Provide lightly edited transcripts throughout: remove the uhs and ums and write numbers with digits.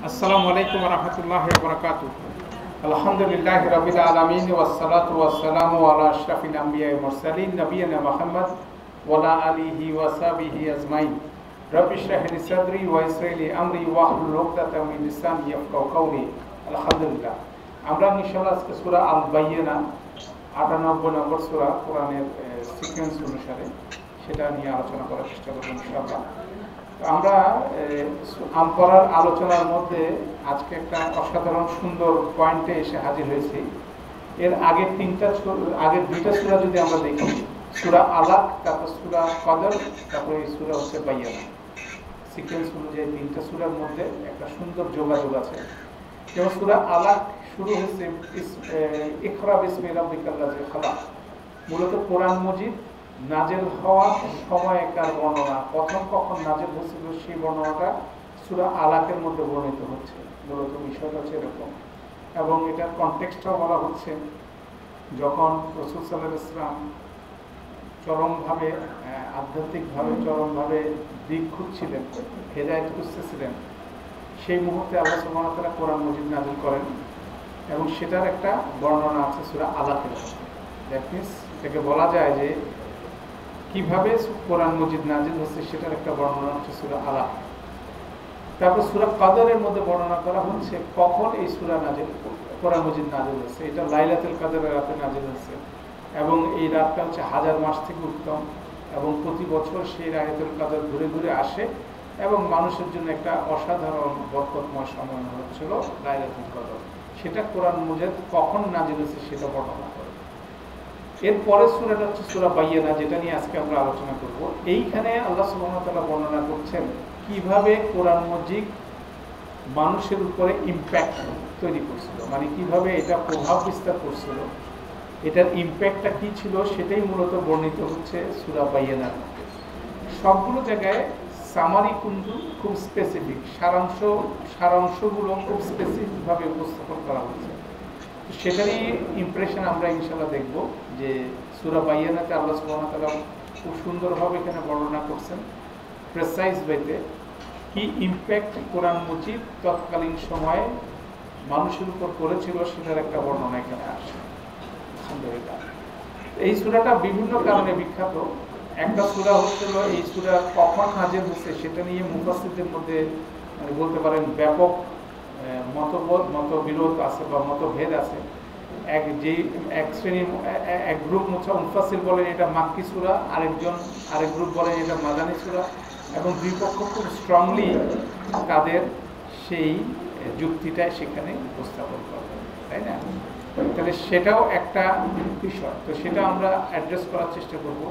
আসসালামু আলাইকুম ওয়া রাহমাতুল্লাহি ওয়া বারাকাতুহু। আলহামদুলিল্লাহি রাব্বিল আলামিন ওয়াস সালাতু ওয়াস সালামু আলা আশরাফিল আমবিয়া ওয়াল মুরসালিন নবিয়িনা মুহাম্মদ ওয়া আলা আলিহি ওয়া সাহবিহি আজমাইন। রাব্বি ইশরাহ লি সাদরি ওয়া ইয়াসসির লি আমরি ওয়াহলুল উকদাতাম মিন লিসানি ইয়াফকাহু কাওলি। আলহামদুলিল্লাহ, আমরা ইনশাআল্লাহ আজকে সূরা আল বায়িনা ৯৮ নম্বর সূরা কোরআনের সিকোয়েন্স অনুসারে সেটা নিয়ে আলোচনা করার চেষ্টা করব ইনশাআল্লাহ। আমরা আমপরার আলোচনার মধ্যে আজকে একটা অসাধারণ সুন্দর পয়েন্টে এসে হাজির হয়েছি। এর আগের দুইটা সূরা যদি আমরা দেখি, সূরা আলাক, তারপর সূরা কদর, তারপরে এই সূরা হচ্ছে বায়িনা, সিকোয়েন্স অনুযায়ী তিনটা সূরার মধ্যে একটা সুন্দর যোগাযোগ আছে। যেমন সূরা আলাক শুরু হচ্ছে ইকরা বিসমি রাব্বিকাল্লাযী খালাক। মূলত কোরআন মজিদ নাজেল হওয়ার সময়কার বর্ণনা, প্রথম কখন নাজেল হয়েছিল সেই বর্ণনাটা সূরা আলাকের মধ্যে বর্ণিত হচ্ছে। মূলত বিষয়টা হচ্ছে এরকম, এবং এটার কনটেক্সটটাও বলা হচ্ছে যখন রাসূল সাল্লাল্লাহু আলাইহি ওয়াসাল্লাম চরমভাবে আধ্যাত্মিকভাবে চরমভাবে দিক খুঁজছিলেন, হেদায়েত খুঁজতেছিলেন, সেই মুহূর্তে আল্লাহ সুবহানাহু ওয়া তাআলা কোরআন মজিদ নাযিল করেন, এবং সেটার একটা বর্ণনা আছে সূরা আলাকের মধ্যে। দ্যাট মিনস এটাকে বলা যায় যে কিভাবে কোরআন মজিদ নাজিল হচ্ছে সেটার একটা বর্ণনা হচ্ছে সূরা আলাক। তারপর সূরা কদরের মধ্যে বর্ণনা করা হচ্ছে কখন এই সূরা নাজিল, কোরআন মজিদ নাজিল হচ্ছে। এটা লাইলাতুল কদরের রাতে নাজিল হচ্ছে, এবং এই রাতটা হচ্ছে 1000 মাস থেকে উত্তম, এবং প্রতি বছর সেই লাইলাতুল কদর ঘুরে ঘুরে আসে, এবং মানুষের জন্য একটা অসাধারণ বরকতময় সময় হচ্ছিল লাইলাতুল কদর। সেটা কোরআন মজিদ কখন নাজিল হচ্ছে সেটা বর্ণনা করে। এরপরের সূরাটা হচ্ছে সূরা বায়িনা, যেটা নিয়ে আজকে আমরা আলোচনা করব। এইখানে আল্লাহ সুবহানাহু ওয়া তাআলা বর্ণনা করছেন কিভাবে কোরআন মজিদ মানুষের উপরে ইমপ্যাক্ট তৈরি করছিল, মানে কিভাবে এটা প্রভাব বিস্তার করছিল, এটার ইমপ্যাক্টটা কি ছিল, সেটাই মূলত বর্ণিত হচ্ছে সূরা বায়িনার মধ্যে। সবগুলো জায়গায় সামারি কিন্তু খুব স্পেসিফিক, সারাংশগুলো খুব স্পেসিফিকভাবে উপস্থাপন করা হচ্ছে। সেটারই ইমপ্রেশন আমরা ইনশাআল্লাহ দেখব যে সূরা বায়িনাতে আল্লাহ সুবহানাহু ওয়া তাআলা খুব সুন্দরভাবে এখানে বর্ণনা করছেন প্রেসাইজ ওয়েতে কি ইমপ্যাক্ট কোরআন মজিদ তৎকালীন সময়ে মানুষের উপর করেছিল, সেটার একটা বর্ণনা এখানে আসে। আলহামদুলিল্লাহ, এই সূরাটা বিভিন্ন কারণে বিখ্যাত। একটা সূরা হচ্ছিল, এই সূরা কখন নাযিল হচ্ছে সেটা নিয়ে মুফাসসিরদের মধ্যে বলতে পারেন ব্যাপক মতবিরোধ আছে বা মতভেদ আছে। এক শ্রেণীর এক গ্রুপ মুফাসসির বলেন এটা মাক্কি সূরা, আরেক গ্রুপ বলেন এটা মাদানী সূরা, এবং দুই পক্ষ খুব স্ট্রংলি তাদের সেই যুক্তিটা সেখানে উপস্থাপন করবে, তাই না? তাহলে সেটাও একটা বিষয়, তো সেটা আমরা অ্যাড্রেস করার চেষ্টা করব।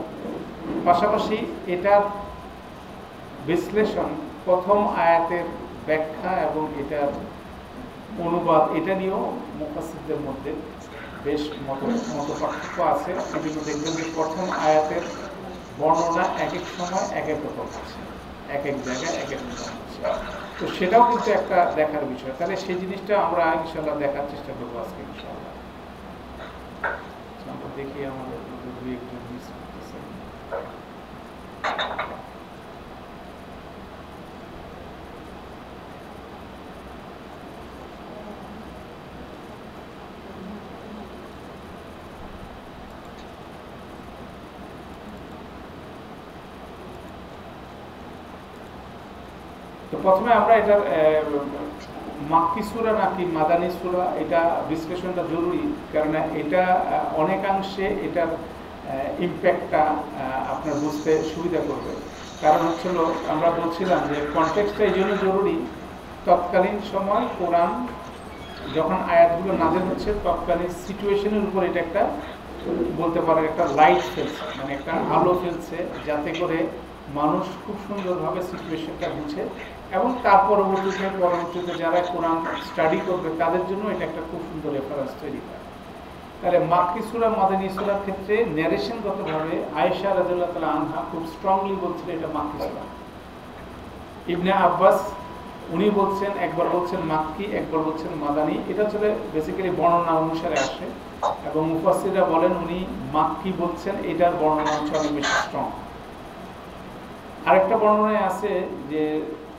পাশাপাশি এটার বিশ্লেষণ, প্রথম আয়াতের ব্যাখ্যা এবং এটার অনুবাদ, এটা নিয়েও মুফাসসিরদের মধ্যে বেশ মত পার্থক্য আছে। বিভিন্ন দেখবেন যে প্রথম আয়াতের বর্ণনা এক এক সময় এক এক রকম আছে, এক এক জায়গায় এক এক রকম আছে। তো সেটাও কিন্তু একটা দেখার বিষয়। তাহলে সেই জিনিসটা আমরা ইনশাআল্লাহ দেখার চেষ্টা করবো আজকে ইনশাআল্লাহ। আমরা দেখি আমাদের দুই একজন মিস করতেছে। প্রথমে আমরা এটার মাক্কি সূরা নাকি মাদানী সূরা, এটা বিশ্লেষণটা জরুরি, কারণ এটা অনেকাংশে এটার ইমপ্যাক্টটা আপনার বুঝতে সুবিধা করবে। কারণ হচ্ছিল, আমরা বলছিলাম যে কনটেক্সটটা এই জন্য জরুরি, তৎকালীন সময় কোরআন যখন আয়াতগুলো নাযিল হচ্ছে তৎকালীন সিচুয়েশনের উপর এটা একটা বলতে পারে একটা লাইট ফেলছে, মানে একটা আলো ফেলছে, যাতে করে মানুষ খুব সুন্দরভাবে সিচুয়েশনটা বুঝে, এবং তার পরবর্তীতে যারা কোরআন স্টাডি করবে তাদের জন্য এটা একটা খুব সুন্দর রেফারেন্স তৈরি করে। তাহলে মাক্কি সূরা মাদানী সূরার ক্ষেত্রে ন্যারেশনগতভাবে আয়েশা রাদিয়াল্লাহু তাআলা আনহা খুব স্ট্রংলি বলছিলেন এটা মাক্কি সূরা। ইবনে আব্বাস উনি বলছেন, একবার বলছেন মাক্কি, একবার বলছেন মাদানী। এটা হচ্ছে বেসিক্যালি বর্ণনা অনুসারে আসে, এবং মুফাসসিররা বলেন উনি মাক্কি বলছেন, এটার বর্ণনা হচ্ছে অনেক বেশি স্ট্রং। আরেকটা বর্ণনায় আছে যে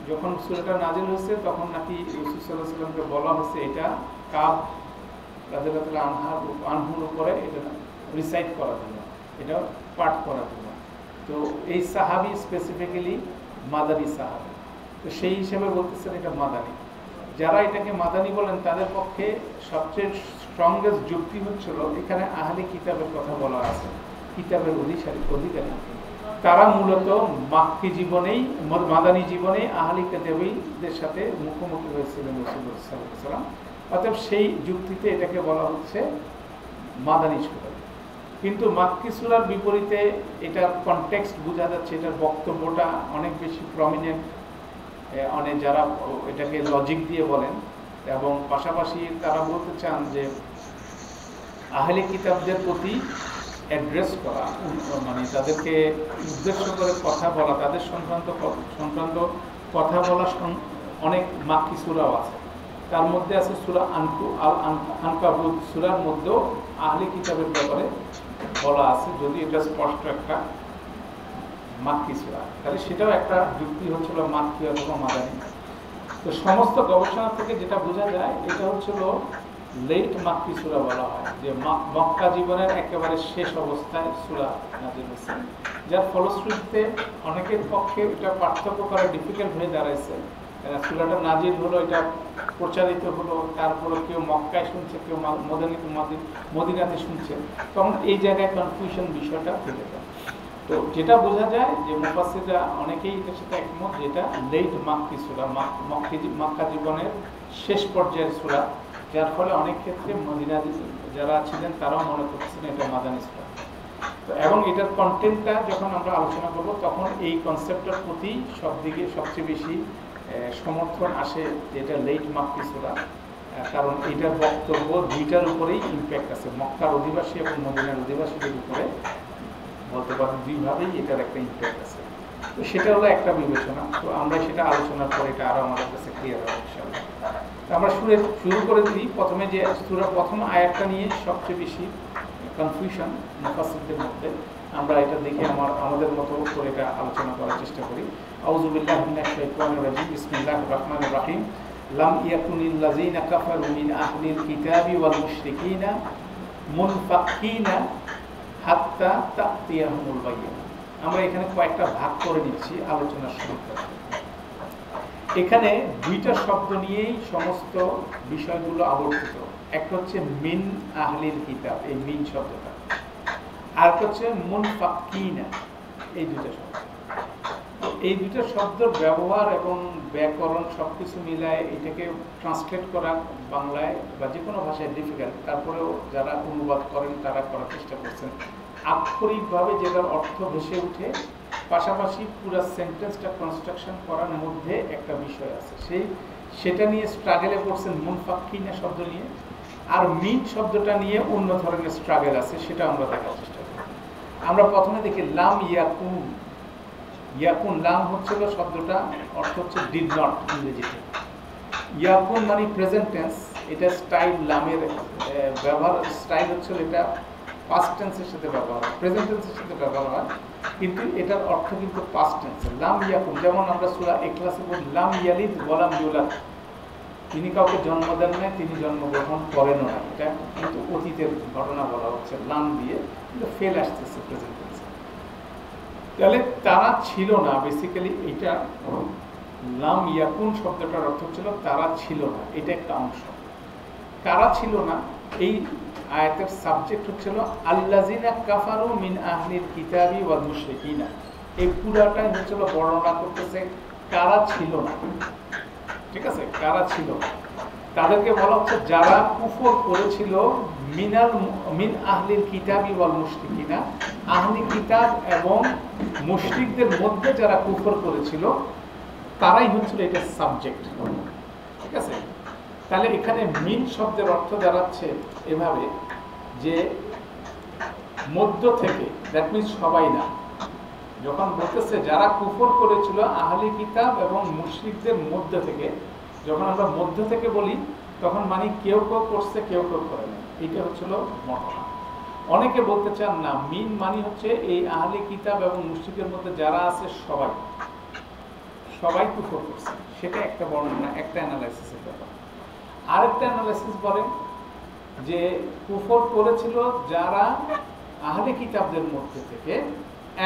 যখন সূরাটা নাজিল হয়েছে তখন নাকি রাসূল সাল্লাল্লাহু আলাইহি ওয়াসাল্লামকে বলা হয়েছে এটা কাব রাদিয়াল্লাহু আনহুর উপরে এটা রিসাইট করার জন্য, এটা পাঠ করার জন্য। তো এই সাহাবী স্পেসিফিক্যালি মাদানী সাহাবী, তো সেই হিসেবে বলতেছেন এটা মাদানী। যারা এটাকে মাদানী বলেন তাদের পক্ষে সবচেয়ে স্ট্রংগেস্ট যুক্তি হচ্ছিল এখানে আহলে কিতাবের কথা বলা আছে, কিতাবের অধিকারী তারা মূলত মাক্কি জীবনেই মাদানী জীবনে আহলে কিতাবীদের সাথে মুখোমুখি হয়েছিলেন রাসূলুল্লাহ সাল্লাল্লাহু আলাইহি ওয়াসাল্লাম। অতএব সেই যুক্তিতে এটাকে বলা হচ্ছে মাদানী সূরা। কিন্তু মাক্কি সূরার বিপরীতে এটার কনটেক্সট বোঝা যাচ্ছে, এটার বক্তব্যটা অনেক বেশি প্রমিনেন্ট, অনেক যারা এটাকে লজিক দিয়ে বলেন, এবং পাশাপাশি তারা বলতে চান যে আহলে কিতাবদের প্রতি অ্যাড্রেস করা, মানে তাদেরকে উদ্দেশ্য করে কথা বলা, তাদের সংক্রান্ত কথা বলা অনেক মাক্কি সূরাও আছে। তার মধ্যে আছে সূরা আনকাবুত সূরার মধ্যেও আহলে কিতাবের ব্যাপারে বলা আছে, যদি এটা স্পষ্ট একটা মাক্কি সূরা, তাহলে সেটাও একটা যুক্তি হচ্ছিল মাক্কি অথবা মাদানী। তো সমস্ত গবেষণা থেকে যেটা বোঝা যায় এটা হচ্ছিল লেট মাক্কি সূরা বলা হয়, যে মক্কা জীবনের একেবারে শেষ অবস্থায় সূরা নাযিল হয়েছে, যার ফলশ্রুতিতে অনেকের পক্ষে এটা পার্থক্য করা ডিফিকাল্ট হয়ে দাঁড়াইছে। সূরাটা নাযিল হলো, এটা প্রচারিত হলো, তারপরে কেউ মক্কায় শুনছে, কেউ মদিনাতে শুনছে, তখন এই জায়গায় কনফিউশন বিষয়টা থেকে যায়। তো যেটা বোঝা যায় যে মুফাসসিররা অনেকেই এটার সাথে একমত, যেটা লেট মাক্কি সূরা, মক্কা জীবনের শেষ পর্যায়ের সূরা, যার ফলে অনেক ক্ষেত্রে মদিনা যারা ছিলেন তারাও মনে করছেন এটা মাদানী সূরা। তো এবং এটার কন্টেন্টটা যখন আমরা আলোচনা করব তখন এই কনসেপ্টটার প্রতি সবচেয়ে বেশি সমর্থন আসে যে এটা লেট মাক্কি সূরা, কারণ এটার বক্তব্য দুইটার উপরেই ইম্প্যাক্ট আছে, মক্কার অধিবাসী এবং মদিনার অধিবাসীদের উপরে বলতে পারেন দুইভাবেই এটার একটা ইম্প্যাক্ট আছে। তো সেটা হলো একটা বিবেচনা। তো আমরা সেটা আলোচনার পরে এটা আরো আমাদের কাছে ক্লিয়ার হবে ইনশাআল্লাহ। আমরা শুরু করে দিই প্রথমে যে সূরার প্রথম আয়াতটা নিয়ে সবচেয়ে বেশি কনফিউশন মুফাসসিরদের মধ্যে, আমরা এটা দেখে আমাদের মতো করে এটা আলোচনা করার চেষ্টা করি। আউযু বিল্লাহি মিনাশ শাইতানির রাজিম, বিসমিল্লাহির রাহমানির রাহিম। লাম ইয়াকুনিল লাযিনা কাফারু মিন আহলিল কিতাবি ওয়াল মুশরিকিনা মুনফাক্কিনা হাত্তা তাতিয়াহুমুল বায়িনা। আমরা এখানে কয়েকটা ভাগ করে নিচ্ছি আলোচনার শুরুতে। এখানে দুইটা শব্দ নিয়েই সমস্ত বিষয়গুলো আবর্তিত। একটা হচ্ছে মিন আহলিল কিতাব, এই মিন শব্দটা, আর হচ্ছে মুনফাক্কিনা, এই দুইটা শব্দ। এই দুইটা শব্দের ব্যবহার এবং ব্যাকরণ সবকিছু মিলায় এটাকে ট্রান্সলেট করা বাংলায় বা যে কোনো ভাষায় ডিফিকাল্ট, তারপরেও যারা অনুবাদ করেন তারা করার চেষ্টা করছেন। আক্ষরিকভাবে যেটার অর্থ ভেসে উঠে, পাশাপাশি পুরো সেন্টেন্সটা কনস্ট্রাকশন করার মধ্যে একটা বিষয় আছে, সেটা নিয়ে স্ট্রাগলে করছেন মুনফাক্কিনা শব্দ নিয়ে। আর মিন শব্দটা নিয়ে অন্য ধরনের স্ট্রাগল আছে, সেটা আমরা দেখার চেষ্টা করি। আমরা প্রথমে দেখি লাম ইয়াকুন। ইয়াকুন, লাম হচ্ছিল শব্দটা অর্থ হচ্ছে ডিড নট ইংরেজিতে। ইয়াকুন মানে প্রেজেন্ট টেন্স, এটা স্টাইল, লামের ব্যবহার স্টাইল হচ্ছিল এটা পাস্ট টেন্সের সাথে ব্যবহার হয়, প্রেজেন্ট টেন্সের সাথে ব্যবহার হয়, কিন্তু এটার অর্থ কিন্তু পাস্ট টেন্সে। লাম ইয়াকুন, যেমন আমরা সূরা ইখলাসে বলি লাম ইয়ালিদ ওয়া লাম ইউলাদ, তিনি কাউকে জন্ম দেন না, তিনি জন্মগ্রহণ করেনও না, এটা কিন্তু অতীতের ঘটনা বলা হচ্ছে লাম দিয়ে, কিন্তু ফেল আসতেছে প্রেজেন্ট টেন্সে। তাহলে তারা ছিল না, বেসিক্যালি এটা লাম ইয়াকুন শব্দটার অর্থ ছিল তারা ছিল না, এটা একটা অংশ। কারা ছিল না, এই আয়াতের সাবজেক্ট হচ্ছিল আল্লাযিনা কাফারু মিন আহলিল কিতাবি ওয়াল মুশরিকিনা। এই পুরাটাই হচ্ছিল বর্ণনা করতেছে কারা ছিল না, ঠিক আছে, কারা ছিল। তাদেরকে বলা হচ্ছে যারা কুফর করেছিল মিন আহলিল কিতাবি ওয়াল মুশরিকিনা, আহলি কিতাব এবং মুশরিকদের মধ্যে যারা কুফর করেছিল তারাই হচ্ছিল এটা সাবজেক্ট, ঠিক আছে। তাহলে এখানে মিন শব্দের অর্থ দাঁড়াচ্ছে এভাবে যে মধ্য থেকে, দ্যাট মিনস সবাই না। যখন বলতেছে যারা কুফর করেছিল আহলি কিতাব এবং মুশরিকদের মধ্য থেকে, যখন আমরা মধ্য থেকে বলি তখন মানে কেউ কেউ করছে কেউ কেউ করে না, এটা হচ্ছিল ঘটনা। অনেকে বলতে চান না, মিন মানে হচ্ছে এই আহলি কিতাব এবং মুশরিকের মধ্যে যারা আছে সবাই, সবাই কুফর করছে, সেটা একটা বর্ণনা, একটা অ্যানালাইসিসের ব্যাপার। আরেকটা অ্যানালাইসিস বলে যে কুফর করেছিল যারা আহলে কিতাবদের মধ্যে থেকে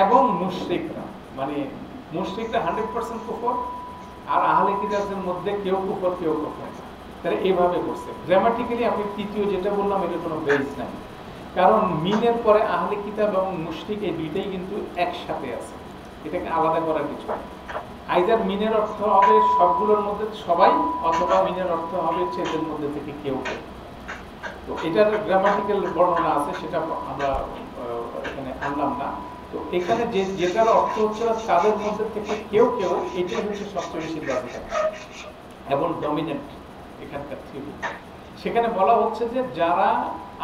এবং মুশরিকরা, মানে মুশরিকরা 100% কুফর, আর আহলে কিতাবদের মধ্যে কেউ কুফর কেউ কুফর। তাহলে এইভাবে করছে। গ্রামাটিক্যালি আপনি তৃতীয় যেটা বললাম এটা কোনো বেস নাই, কারণ মিনের পরে আহলে কিতাব এবং মুশরিক এই দুইটাই কিন্তু একসাথে আছে, এটাকে আলাদা করার কিছু নেই। আইদার মিনের অর্থ হবে সবগুলোর মধ্যে সবাই, অথবা মিনের অর্থ হবে এদের মধ্যে থেকে কেউ কেউ। তো এটার গ্রামাটিক্যাল বর্ণনা আছে, সেটা আমরা এখানে আনলাম না। তো এখানে যেটার অর্থ হচ্ছে তাদের মধ্যে থেকে কেউ কেউ, এটাই হচ্ছে সবচেয়ে বেশি লজিক্যাল এবং ডমিনেন্ট এখানকার থিওরি। সেখানে বলা হচ্ছে যে যারা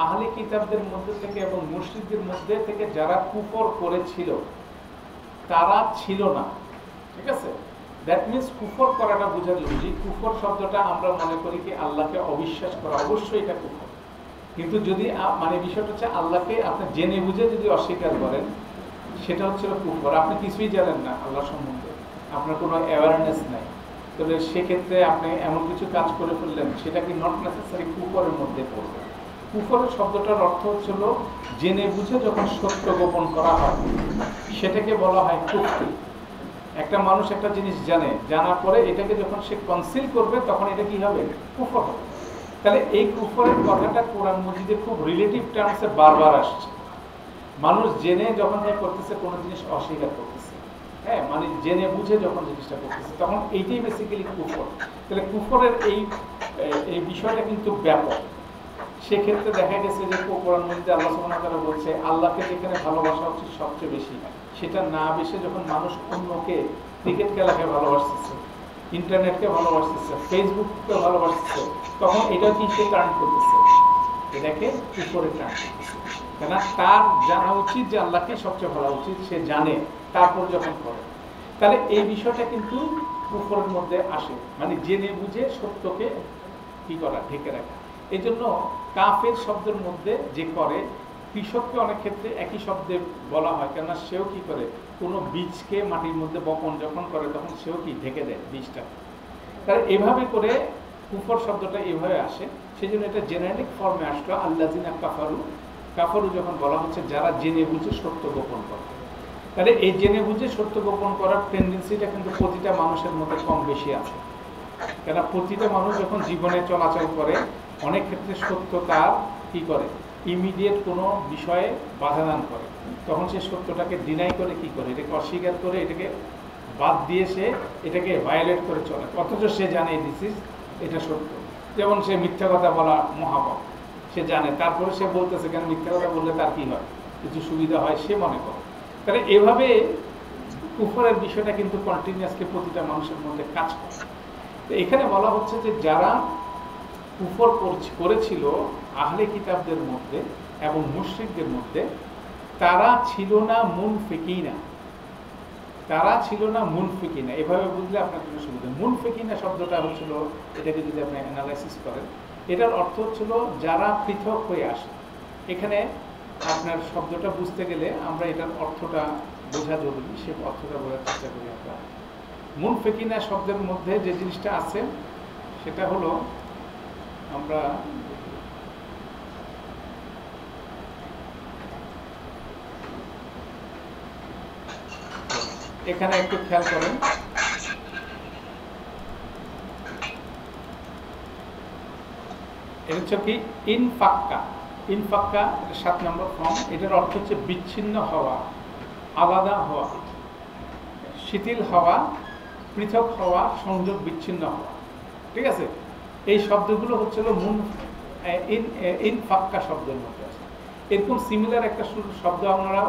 আহলে কিতাবদের মধ্যে থেকে এবং মুশরিকদের মধ্যে থেকে যারা কুফর করেছিল তারা ছিল না, ঠিক আছে? দ্যাট মিনস কুফর করাটা বোঝা জরুরি। কুফর শব্দটা আমরা মনে করি কি আল্লাহকে অবিশ্বাস করা, অবশ্যই এটা কুফর। কিন্তু যদি মানে বিষয়টা হচ্ছে আল্লাহকে আপনি জেনে বুঝে যদি অস্বীকার করেন, সেটা হচ্ছে কুফর। আপনি কিছুই জানেন না আল্লাহ সম্বন্ধে, আপনার কোনো অ্যাওয়ারনেস নাই, তবে সেক্ষেত্রে আপনি এমন কিছু কাজ করে ফেললেন, সেটা কি নট নেসেসারি কুফরের মধ্যে পড়বে। কুফরের শব্দটার অর্থ হচ্ছিল জেনে বুঝে যখন সত্য গোপন করা হয়, সেটাকে বলা হয় কুফর। একটা মানুষ একটা জিনিস জানে, জানার পরে এটাকে যখন সে কনসিল করবে তখন এটা কি হবে? কুফর হবে। তাহলে এই কুফরের কথাটা কোরআন মজিদে খুব রিলেটিভ টার্মসে বারবার আসছে। মানুষ জেনে যখন করতেছে কোনো জিনিস অস্বীকার করতেছে, হ্যাঁ, মানে জেনে বুঝে যখন জিনিসটা করতেছে, তখন এইটাই বেসিক্যালি কুফর। তাহলে কুফরের এই বিষয়টা কিন্তু ব্যাপক। সেক্ষেত্রে দেখা গেছে যে কোরআন মজিদে আল্লাহ সুবহানাহু ওয়া তাআলা বলছে আল্লাহকে যেখানে ভালোবাসা হচ্ছে সবচেয়ে বেশি, সেটা না বেশি যখন মানুষ অন্যকে, ক্রিকেট খেলাকে ভালোবাসতেছে, ইন্টারনেটকে ভালোবাসতেছে, ফেসবুককে ভালোবাসতেছে, তখন এটা কি সে টার্ন করতেছে? এটাকে কুফরে টার্ন করতেছে। কেন? তার জানা উচিত যে আল্লাহকে সবচেয়ে ভালো উচিত, সে জানে, তারপর যখন করে। তাহলে এই বিষয়টা কিন্তু কুফরের মধ্যে আসে, মানে জেনে বুঝে সত্যকে কি করা, ঢেকে রাখা। এই জন্য কাফের শব্দের মধ্যে যে করে, কৃষককে অনেক ক্ষেত্রে একই শব্দে বলা হয়, কেননা সেও কি করে, কোনো বীজকে মাটির মধ্যে বপন যখন করে তখন সেও কি ঢেকে দেয় বীজটা। তাহলে এভাবে করে কুফর শব্দটা এভাবে আসে, সেই জন্য এটা জেনারিক ফর্মে আসলো আল্লাযিনা কাফারু। কাফারু যখন বলা হচ্ছে যারা জেনে বুঝে সত্য গোপন করে, তাহলে এই জেনে বুঝে সত্য গোপন করার টেন্ডেন্সিটা কিন্তু প্রতিটা মানুষের মধ্যে কম বেশি আছে। কেন? প্রতিটা মানুষ যখন জীবনে চলাচল করে, অনেক ক্ষেত্রে সত্য তার কি করে, ইমিডিয়েট কোনো বিষয়ে বাধাদান করে, তখন সে সত্যটাকে ডিনাই করে, কি করে, এটাকে অস্বীকার করে, এটাকে বাদ দিয়ে সে এটাকে ভায়োলেট করে চলে, অথচ সে জানে এটা সত্য। যেমন সে মিথ্যা কথা বলা মহাপাপ, সে জানে, তারপরে সে বলতেছে, কেন মিথ্যা কথা বললে তার কি হয়, কিছু সুবিধা হয়, সে মনে করে। তাহলে এভাবে কুফরের বিষয়টা কিন্তু কন্টিনিউয়াসলি প্রতিটা মানুষের মধ্যে কাজ করে। তো এখানে বলা হচ্ছে যে যারা কুফর করেছিল আহলে কিতাবদের মধ্যে এবং মুশরিকদের মধ্যে, তারা ছিল না মুনফিকিনা। তারা ছিল না মুনফিকিনা, এভাবে বুঝলে আপনার জন্য সুবিধা। মুনফিকিনা শব্দটা হচ্ছিল, এটাকে যদি আপনি অ্যানালাইসিস করেন, এটার অর্থ হচ্ছিল যারা পৃথক হয়ে আসে। এখানে আপনার শব্দটা বুঝতে গেলে আমরা এটার অর্থটা বোঝা জরুরি, সে অর্থটা বোঝার চেষ্টা করি আমরা। মুনফিকিনা শব্দের মধ্যে যে জিনিসটা আছে সেটা হলো, আমরা এখানে একটু খেয়াল করেন, এটা হচ্ছে কি ইনফাক্কা। ইনফাক্কা 7 নম্বর ফর্ম। এটার অর্থ হচ্ছে বিচ্ছিন্ন হওয়া, আলাদা হওয়া, শিথিল হওয়া, পৃথক হওয়া, সংযোগ বিচ্ছিন্ন হওয়া, ঠিক আছে? এই শব্দগুলো হচ্ছিল ইনফাক্কা শব্দের মধ্যে আছে। এরকম সিমিলার একটা শব্দ আমরা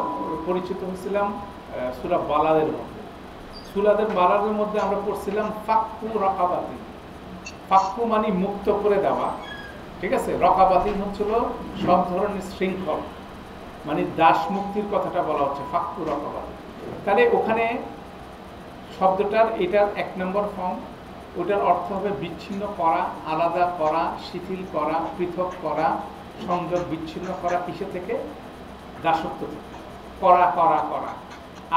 পরিচিত হয়েছিলাম সূরা বালাদের মধ্যে। সূরা বালাদের মধ্যে আমরা পড়ছিলাম ফাক্কু রাকাবাতিন। ফাক্কু মানে মুক্ত করে দেওয়া, ঠিক আছে? রাকাবাতিন হচ্ছিল সব ধরনের শৃঙ্খল, মানে দাস মুক্তির কথাটা বলা হচ্ছে, ফাক্কু রাকাবাতিন। তাহলে ওখানে শব্দটার এটার 1 নম্বর ফর্ম, ওটার অর্থ হবে বিচ্ছিন্ন করা, আলাদা করা, শিথিল করা, পৃথক করা, সংযোগ বিচ্ছিন্ন করা। কিসে থেকে? দাসত্ব থেকে। করা করা করা,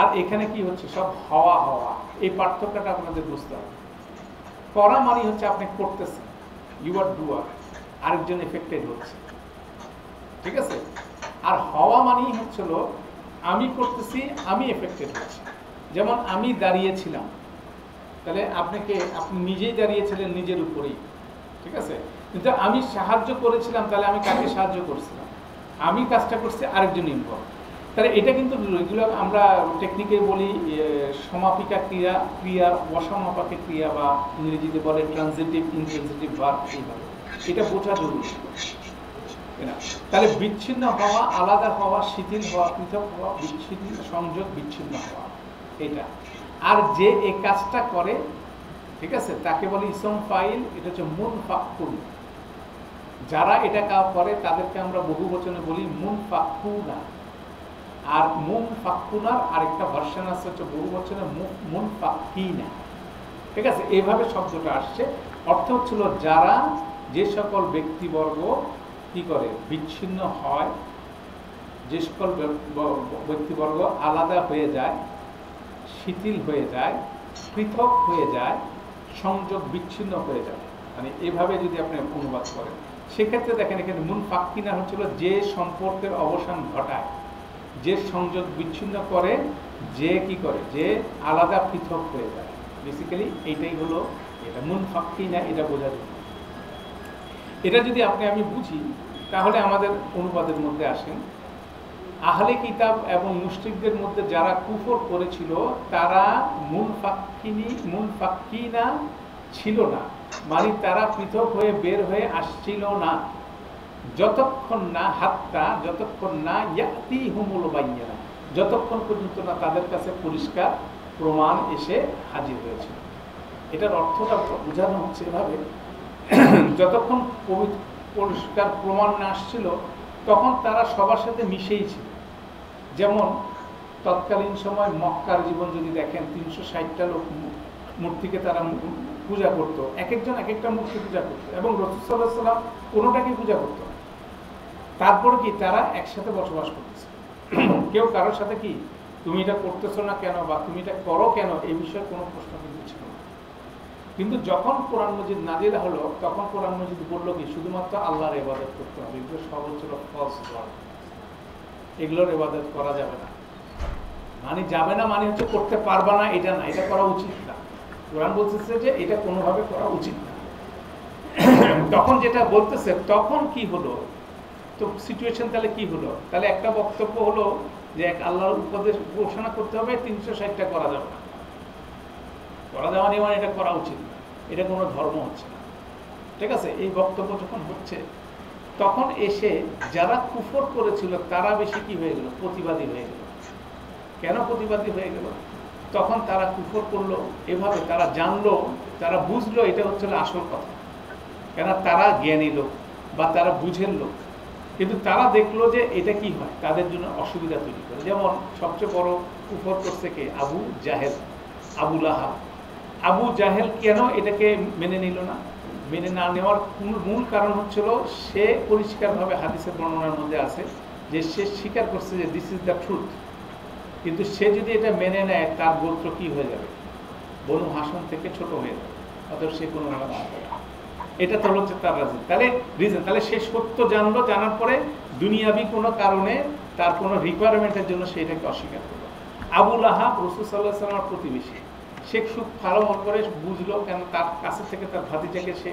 আর এখানে কি হচ্ছে, সব হওয়া হওয়া, এই পার্থক্যটা আপনাদের বুঝতে হবে। করা মানে হচ্ছে আপনি করতেছেন, ইউ আর ডুয়ার, আরেকজন এফেক্টেড হচ্ছে, ঠিক আছে। আর হওয়া মানেই হচ্ছিল আমি করতেছি, আমি এফেক্টেড হচ্ছি। যেমন আমি দাঁড়িয়েছিলাম, তাহলে আপনি নিজেই দাঁড়িয়েছিলেন নিজের উপরেই, ঠিক আছে। কিন্তু আমি সাহায্য করেছিলাম, তাহলে আমি কাকে সাহায্য করছিলাম, আমি কাজটা করছি, আরেকজন ইনভলভ। তাহলে এটা কিন্তু এগুলো আমরা টেকনিকে বলি সমাপিকা ক্রিয়া, ক্রিয়া অসমাপকে ক্রিয়া, বা ইংরেজিতে বলে ট্রানজিটিভ ইনট্রানজিটিভ ভার্ব। এইভাবে এটা বোঝা জরুরি। তাহলে বিচ্ছিন্ন হওয়া, আলাদা হওয়া, শিথিল হওয়া, পৃথক হওয়া, বিচ্ছিন্ন সংযোগ, বিচ্ছিন্ন হওয়া, এটা। আর যে এই কাজটা করে, ঠিক আছে, তাকে বলে ইসম ফাইল, এটা হচ্ছে মুনফাকুন। যারা এটা করে তাদেরকে আমরা বহু বচনে বলি মুনফাকুনা। আর মুনফাকুনার আরেকটা ভার্সন আছে হচ্ছে বহু বচনে মুনফাকিনা, ঠিক আছে। এইভাবে শব্দটা আসছে। অর্থ হচ্ছিল যারা, যে সকল ব্যক্তিবর্গ কি করে, বিচ্ছিন্ন হয়, যে সকল ব্যক্তিবর্গ আলাদা হয়ে যায়, শিথিল হয়ে যায়, পৃথক হয়ে যায়, সংযোগ বিচ্ছিন্ন হয়ে যায়, মানে এভাবে যদি আপনি অনুবাদ করেন, সেক্ষেত্রে দেখেন এখানে মুনফাকিনা হচ্ছিল যে সম্পর্কের অবসান ঘটায়, যে সংযোগ বিচ্ছিন্ন করে, যে কি করে, যে আলাদা পৃথক হয়ে যায়। বেসিক্যালি এইটাই হলো এটা মুনফাকিনা, এটা বোঝা যায়। এটা যদি আমি বুঝি, তাহলে আমাদের অনুবাদের মধ্যে আসেন। আহলে কিতাব এবং মুশরিকদের মধ্যে যারা কুফর করেছিল, তারা মুনফাকিনা ছিল না, মানে তারা পৃথক হয়ে বের হয়ে আসছিল না, যতক্ষণ না যতক্ষণ না ইয়াতিহুমুল বায়িনা, যতক্ষণ পর্যন্ত না তাদের কাছে পরিষ্কার প্রমাণ এসে হাজির হয়েছিল। এটার অর্থটা বোঝানো হচ্ছে এভাবে, যতক্ষণ পরিষ্কার প্রমাণ না আসছিল, তখন তারা সবার সাথে মিশেই ছিল। যেমন তৎকালীন সময় মক্কার জীবন যদি দেখেন, 360টা লোক মূর্তিকে তারা পূজা করতো, এক একজন এক একটা মূর্তি পূজা করতো, এবং রাসূল সাল্লাল্লাহু আলাইহি ওয়াসাল্লাম কোনোটাকে পূজা করতো না। তারপরে কি তারা একসাথে বসবাস করতেছে, কেউ কারোর সাথে কি তুমি এটা করতেছো না কেন, বা তুমি এটা করো কেন, এই বিষয়ে কোনো প্রশ্ন কিন্তু ছিল না। কিন্তু যখন কোরআন মজিদ নাজিল হলো, তখন কোরআন মজিদ বললো কি শুধুমাত্র আল্লাহর ইবাদত করতে হবে, এগুলো সব হচ্ছিল ফলস গড, এগুলোর ইবাদত করা যাবে না। মানে যাবে না মানে হচ্ছে করতে পারবা না, এটা না, এটা করা উচিত না। কোরআন বলতেছে যে এটা কোনোভাবে করা উচিত না। তখন যেটা বলতেছে, তখন কি হলো, তো সিচুয়েশন তাহলে কি হলো, তাহলে একটা বক্তব্য হলো যে এক আল্লাহর উপদেশ ঘোষণা করতে হবে, 360টা করা যাবে না, করা যাওয়া নিয়ে মানে এটা করা উচিত না, এটা কোনো ধর্ম হচ্ছে না, ঠিক আছে। এই বক্তব্য যখন হচ্ছে, তখন এসে যারা কুফর করেছিল তারা বেশি কি হয়ে গেল, প্রতিবাদী হয়ে গেল। কেন প্রতিবাদী হয়ে গেল? তখন তারা কুফর করলো এভাবে, তারা জানলো, তারা বুঝলো এটা হচ্ছে আসল কথা, কেন তারা জ্ঞানী লোক বা তারা বুঝের লোক, কিন্তু তারা দেখলো যে এটা কি হয়, তাদের জন্য অসুবিধা তৈরি করে। যেমন সবচেয়ে বড় কুফর করছে কে, আবু জাহেল, আবু লাহাব। আবু জাহেল কেন এটাকে মেনে নিল না? মেনে না নেওয়ার মূল কারণ হচ্ছিল, সে পরিষ্কারভাবে হাদিসের বর্ণনার মধ্যে আছে যে সে স্বীকার করছে যে দিস ইজ দ্য ট্রুথ, কিন্তু সে যদি এটা মেনে নেয়, তার গোত্র কি হয়ে যাবে, বনু হাসন থেকে ছোট হয়ে যাবে, অথবা সে কোনো এটা তো হচ্ছে তার রাজি, তাহলে রিজন। তাহলে সে সত্য জানলো, জানার পরে দুনিয়াবি কোনো কারণে তার কোনো রিকোয়ারমেন্টের জন্য সে এটাকে অস্বীকার করলো। আবু লাহাব রাসূল সাল্লাল্লাহু আলাইহি ওয়াসাল্লামের প্রতিবেশী, সে খুব ভালো মন করে বুঝলো, কেন তার কাছে থেকে তার ভাতিজাকে সে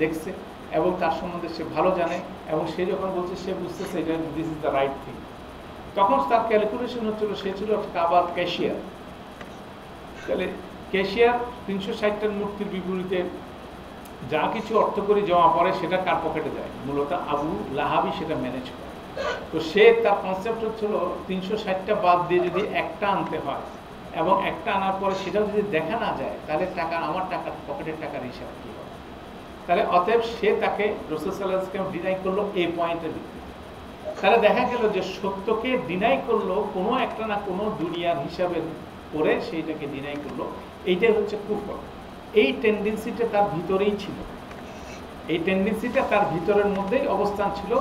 দেখছে এবং তার সম্বন্ধে সে ভালো জানে, এবং সে যখন বলছে সে বুঝতেছে এটা this is the right thing. তখন তার ক্যালকুলেশন হচ্ছিল, সে ছিল কাবার ক্যাশিয়ার। তাহলে ক্যাশিয়ার 360টার মূর্তির বিপরীতে যা কিছু অর্থ করি জমা পড়ে, সেটা কার পকেটে যায়, মূলত আবু লাহাবই সেটা ম্যানেজ করে। তো সে তার কনসেপ্ট হচ্ছিল 360টা বাদ দিয়ে যদি একটা আনতে হয়, এবং একটা আনার পরে সেটাও যদি দেখা না যায়, তাহলে টাকা, আমার টাকা, পকেটের টাকার হিসাব কী হবে। তাহলে অতএব সে তাকে রাসূল সাল্লাল্লাহু আলাইহি ওয়াসাল্লাম ডিনাই করলো এই পয়েন্টের ভিত্তিতে। তাহলে দেখা গেল যে সত্যকে ডিনাই করলো কোনো একটা না কোনো দুনিয়ার হিসাবে করে, সেইটাকে ডিনাই করলো, এইটাই হচ্ছে কুফর। এই টেন্ডেন্সিটা তার ভিতরেই ছিল, এই টেন্ডেন্সিটা তার ভিতরের মধ্যেই অবস্থান ছিল।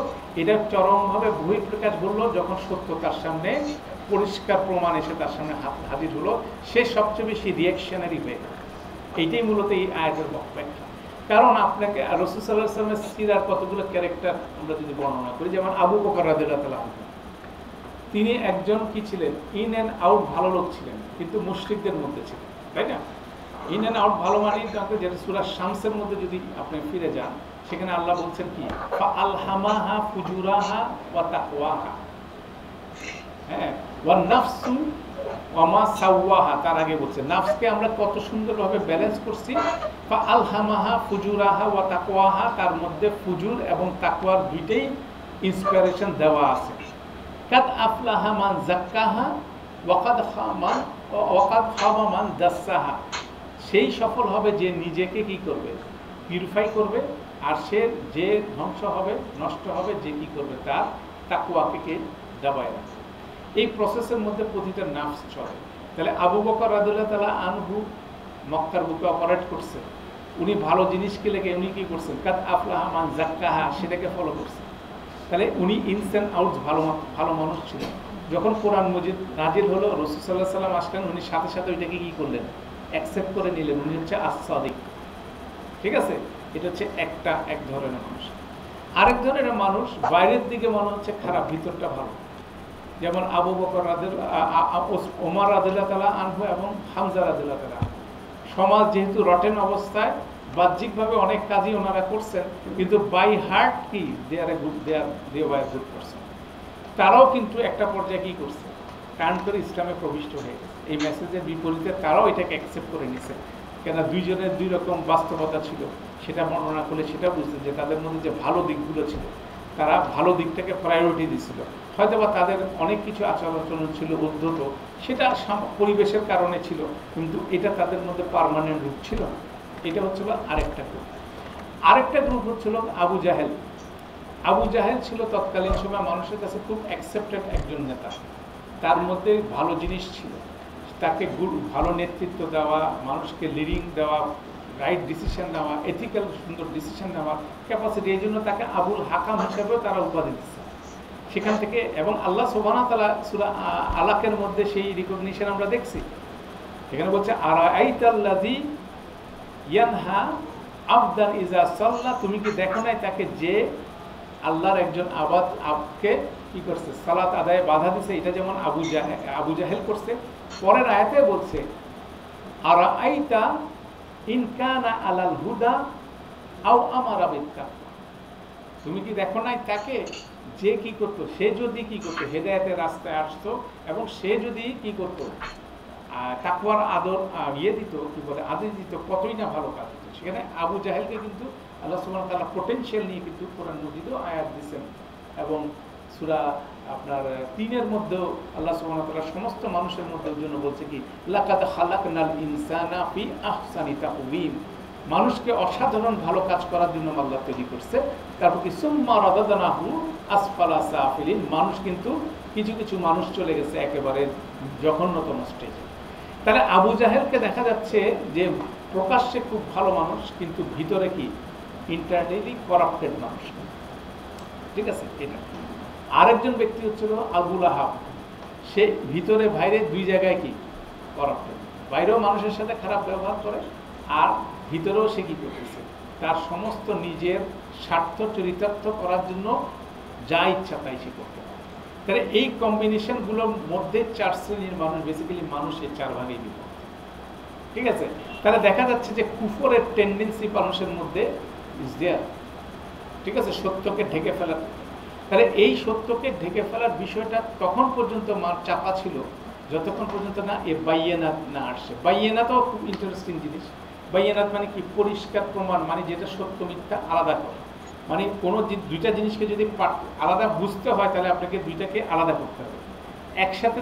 এটা চরমভাবে বহিঃপ্রকাশ করলো যখন সত্য তার সামনে পরিষ্কার প্রমাণ এসে তার সামনে হাজির হলো, সে সবচেয়ে বেশি রিয়াকশনারি হয়ে গেল। এইটাই মূলত এই আয়াতের ব্যাখ্যা। কারণ আপনাকে রাসূল সাল্লাল্লাহু আলাইহি ওয়াসাল্লামের সিরার কতগুলো ক্যারেক্টার আমরা যদি বর্ণনা করি, যেমন আবু বকর রাদিয়াল্লাহু তাআলা আনহু, তিনি একজন কি ছিলেন, ইন অ্যান্ড আউট ভালো লোক ছিলেন, কিন্তু মুশরিকদের মধ্যে ছিলেন, তাই না? ইন অ্যান্ড আউট ভালো মানে যেটা সূরা শামসের মধ্যে যদি আপনি ফিরে যান, সেখানে আল্লাহ বলছেন কি, ফাআলহামাহা ফুজুরাহা ওয়া তাকওয়াহা, হ্যাঁ, ওয়ান নাফসু ওয়া মা সাওয়াহা, তার আগে বলছে নাফসকে আমরা কত সুন্দরভাবে ব্যালেন্স করছি, ফাআলহামাহা ফুজুরাহা ওয়া তাকওয়াহা, তার মধ্যে ফুজুর এবং তাকওয়ার দুইটাই ইন্সপিরেশন দেওয়া আছে। কাদ আফলাহা মান যাক্কাহা ওয়া কাদ খাবা মান দাসসাহা, সেই সফল হবে যে নিজেকে কি করবে, পিউরিফাই করবে, আর সে যে ধ্বংস হবে, নষ্ট হবে যে কি করবে, তার তাকওয়াকে দাবায় রাখবে। এই প্রসেসের মধ্যে প্রতিটা নাফস চলে। তাহলে আবু বকর রাদিয়াল্লাহু তাআলা আনহু মক্কার বুকে অপারেট করছে, উনি ভালো জিনিসকে লেগে উনি কি করছেন, কাদ আফলাহা মান যাক্কাহা, সেটাকে ফলো করছেন। তাহলে উনি ইনস অ্যান্ড আউটস ভালো মানুষ ছিলেন। যখন কোরআন মজিদ নাজিল হলো, রাসূল সাল্লাল্লাহু আলাইহি ওয়াসাল্লাম আসলেন, উনি সাথে সাথে ওইটাকে কি করলেন, অ্যাকসেপ্ট করে নিলেন। উনি হচ্ছে আস-সাদিক, ঠিক আছে? এটা হচ্ছে এক ধরনের মানুষ। আরেক ধরনের মানুষ বাইরের দিকে মনে হচ্ছে খারাপ, ভিতরটা ভালো। যেমন আবু বকর ওমর রাদিয়াল্লাহু তাআলা আনহু এবং হামজা রাদিয়াল্লাহু তাআলা। সমাজ যেহেতু রটেন অবস্থায়, বাহ্যিকভাবে অনেক কাজই ওনারা করছেন, কিন্তু বাই হার্ট কি দে আর গুড পারসন। তারাও কিন্তু একটা পর্যায়ে কি করছে, কান করে ইসলামে প্রবিষ্ট হয়ে গেছে। এই মেসেজের বিপরীতে তারাও এটাকে অ্যাকসেপ্ট করে নিছে। কেন, দুইজনের দুই রকম বাস্তবতা ছিল, সেটা বর্ণনা করলে সেটা বুঝতে যে তাদের মধ্যে যে ভালো দিকগুলো ছিল, তারা ভালো দিকটাকে প্রায়োরিটি দিছিল। হয়তো বা তাদের অনেক কিছু আচার আচরণ ছিল উদ্ধত, সেটা পরিবেশের কারণে ছিল, কিন্তু এটা তাদের মধ্যে পার্মানেন্ট রূপ ছিল না। এটা হচ্ছিল আরেকটা গ্রুপ। আরেকটা গ্রুপ হচ্ছিল আবু জাহেল। আবু জাহেল ছিল তৎকালীন সময় মানুষের কাছে খুব অ্যাকসেপ্টেড একজন নেতা। তার মধ্যে ভালো জিনিস ছিল, তাকে ভালো নেতৃত্ব দেওয়া, মানুষকে লিডিং দেওয়া, রাইট ডিসিশন নেওয়া, এথিক্যাল সুন্দর ডিসিশন নেওয়ার ক্যাপাসিটি। এই জন্য তাকে আবুল হাকাম হিসেবেও তারা উপাধি দিচ্ছে সেখান থেকে। এবং আল্লাহ সুবহানাহু ওয়া তাআলা সূরা আলাকের মধ্যে সেই রিকগনিশন আমরা দেখছি। এখানে বলছে আরাআইতাল্লাযী ইয়ানহা আবদান ইজা সাল্লা, তুমি কি দেখো নাই তাকে যে আল্লাহর একজন আবদকে কি করছে, সালাত আদায়ে বাধা দিছে। এটা যেমন আবু জাহেল করছে। পরের আয়াতে বলছে আরাআইতা ইন কানা আলাল হুদা আও আমারা বিত্তাকওয়া, তুমি কি দেখো নাই তাকে যে কি করতো, সে যদি কি করতো, হেদায়েতের রাস্তায় আসতো, এবং সে যদি কি করতো, তাকওয়ার আদর দিত, কি বলে আদেশ দিত, কতই না ভালো কাজ হতো। সেখানে আবু জাহেলকে কিন্তু আল্লাহ সুবহানাহু ওয়া তাআলা পোটেনশিয়াল নিয়ে কিন্তু কোরআন মজিদেও আয়াত দিয়েছেন। এবং সূরা আপনার ৩-এর মধ্যেও আল্লাহ সুবহানাহু ওয়া তাআলা সমস্ত মানুষের মধ্যে জন্য বলছে কি, লাকাদ খালাকনাল ইনসানা ফি আহসানি তাকওয়িম, মানুষকে অসাধারণ ভালো কাজ করার জন্য আল্লাহ তৈরি করছে। তারপর কি সুম্মা রাদাদনাহু আসফালা সাফিলিন, মানুষ কিন্তু কিছু মানুষ চলে গেছে একেবারে জঘন্যতম স্টেজে। তাহলে আবু জাহেলকে দেখা যাচ্ছে যে প্রকাশ্যে খুব ভালো মানুষ, কিন্তু ভিতরে কি ইন্টারনালি করাপ্টেড মানুষ, ঠিক আছে? এটা আরেকজন ব্যক্তি হচ্ছিল আবু লাহাব, সে ভিতরে বাইরে দুই জায়গায় কি করাপ্টেড, বাইরেও মানুষের সাথে খারাপ ব্যবহার করে, আর ভিতরেও সে কি করতেছে, তার সমস্ত নিজের স্বার্থ চরিতার্থ করার জন্য যা ইচ্ছা তাই সে করতে পারে। তাহলে এই কম্বিনেশনগুলোর মধ্যে 4 শ্রেণীর মানুষ, বেসিক্যালি মানুষের 4 ভাগেই বিভক্ত, ঠিক আছে? তাহলে দেখা যাচ্ছে যে কুফরের টেন্ডেন্সি মানুষের মধ্যে ইজ দেয়ার, ঠিক আছে, সত্যকে ঢেকে ফেলার। তাহলে এই সত্যকে ঢেকে ফেলার বিষয়টা তখন পর্যন্ত চাপা ছিল যতক্ষণ পর্যন্ত না এ বাইয়িনাত না আসছে। বাইয়িনাতও খুব ইন্টারেস্টিং জিনিস। বাইয়িনাত মানে কি, পরিষ্কার প্রমাণ, মানে যেটা সত্য মিথ্যা আলাদা করে। মানে কোনো দুইটা জিনিসকে যদি আলাদা বুঝতে হয়, তাহলে আপনাকে দুইটাকে আলাদা করতে হবে। একসাথে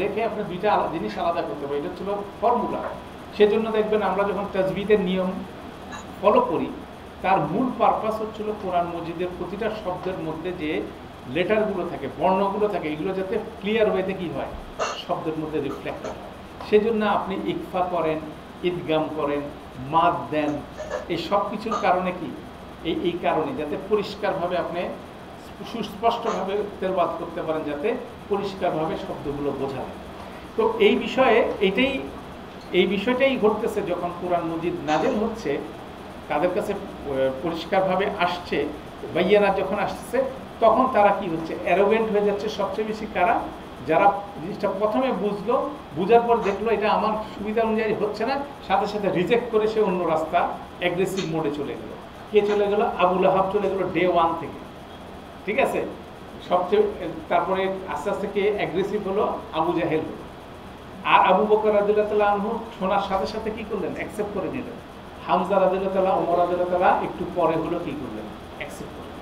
রেখে আপনি দুইটা জিনিস আলাদা করতে হবে। এটা ছিল ফর্মুলা। সেজন্য দেখবেন আমরা যখন তাজবিদের নিয়ম ফলো করি, তার মূল পারপাস হচ্ছিল কোরআন মজিদের প্রতিটা শব্দের মধ্যে যে লেটারগুলো থাকে, বর্ণগুলো থাকে, এগুলো যাতে ক্লিয়ার ওয়েতে কি হয়, শব্দের মধ্যে রিফ্লেক্ট হয়। সেজন্য আপনি ইকফা করেন, ইদগাম করেন, মাদ দেন, এই সব কিছুর কারণে কি, এই কারণে যাতে পরিষ্কারভাবে আপনি সুস্পষ্টভাবে তেলাওয়াত করতে পারেন, যাতে পরিষ্কারভাবে শব্দগুলো বোঝা যায়। তো এই বিষয়টাই ঘটতেছে যখন কোরআন মজিদ নাযিল হচ্ছে, তাদের কাছে পরিষ্কারভাবে আসছে, বাইয়ানা যখন আসছে, তখন তারা কি হচ্ছে, অ্যারোগেন্ট হয়ে যাচ্ছে। সবচেয়ে বেশি কারা, যারা জিনিসটা প্রথমে বুঝলো, বুঝার পর দেখলো এটা আমার সুবিধা অনুযায়ী হচ্ছে না, সাথে সাথে রিজেক্ট করে সে অন্য রাস্তা অ্যাগ্রেসিভ মোডে চলে গেল। কে চলে গেল? আবু লাহাব চলে গেল ডে 1 থেকে, ঠিক আছে। সবচেয়ে তারপরে আস্তে আস্তে কে অ্যাগ্রেসিভ হলো? আবু জাহেল হলো। আর আবু বকর রাদিয়াল্লাহু তাআলা আনহু শোনার সাথে সাথে কি করলেন? অ্যাকসেপ্ট করে নিলেন। হামজা রাদিয়াল্লাহু তাআলা, ওমর রাদিয়াল্লাহু তাআলা একটু পরে হলো কি করলেন? অ্যাকসেপ্ট করলেন।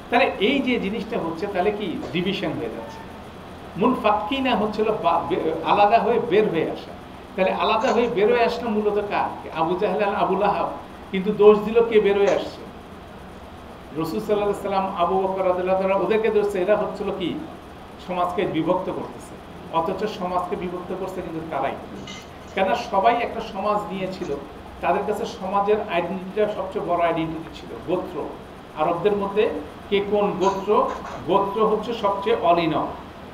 তাহলে এই যে জিনিসটা হচ্ছে, তাহলে কি ডিভিশন হয়ে যাচ্ছে। মুনফাক্কিনা হচ্ছিল আলাদা হয়ে বের হয়ে আসা। তাহলে আলাদা হয়ে বের হয়ে আসলো মূলত কার? আবু জাহেল আর আবু লাহাব। কিন্তু দোষ দিল কে বের হয়ে আসছে? রাসূল সাল্লাল্লাহু আলাইহি সাল্লাম, আবু বকর রাদিয়াল্লাহু তাআলা ওদেরকে ধরছে। এরা হচ্ছিল কি? সমাজকে বিভক্ত করতেছে। অথচ সমাজকে বিভক্ত করছে কিন্তু তারাই। কেন? সবাই একটা সমাজ নিয়েছিল, তাদের কাছে সমাজের আইডেন্টিটিটা সবচেয়ে বড় আইডেন্টিটি ছিল গোত্র। আরবদের মধ্যে কে কোন গোত্র, গোত্র হচ্ছে সবচেয়ে অলিন।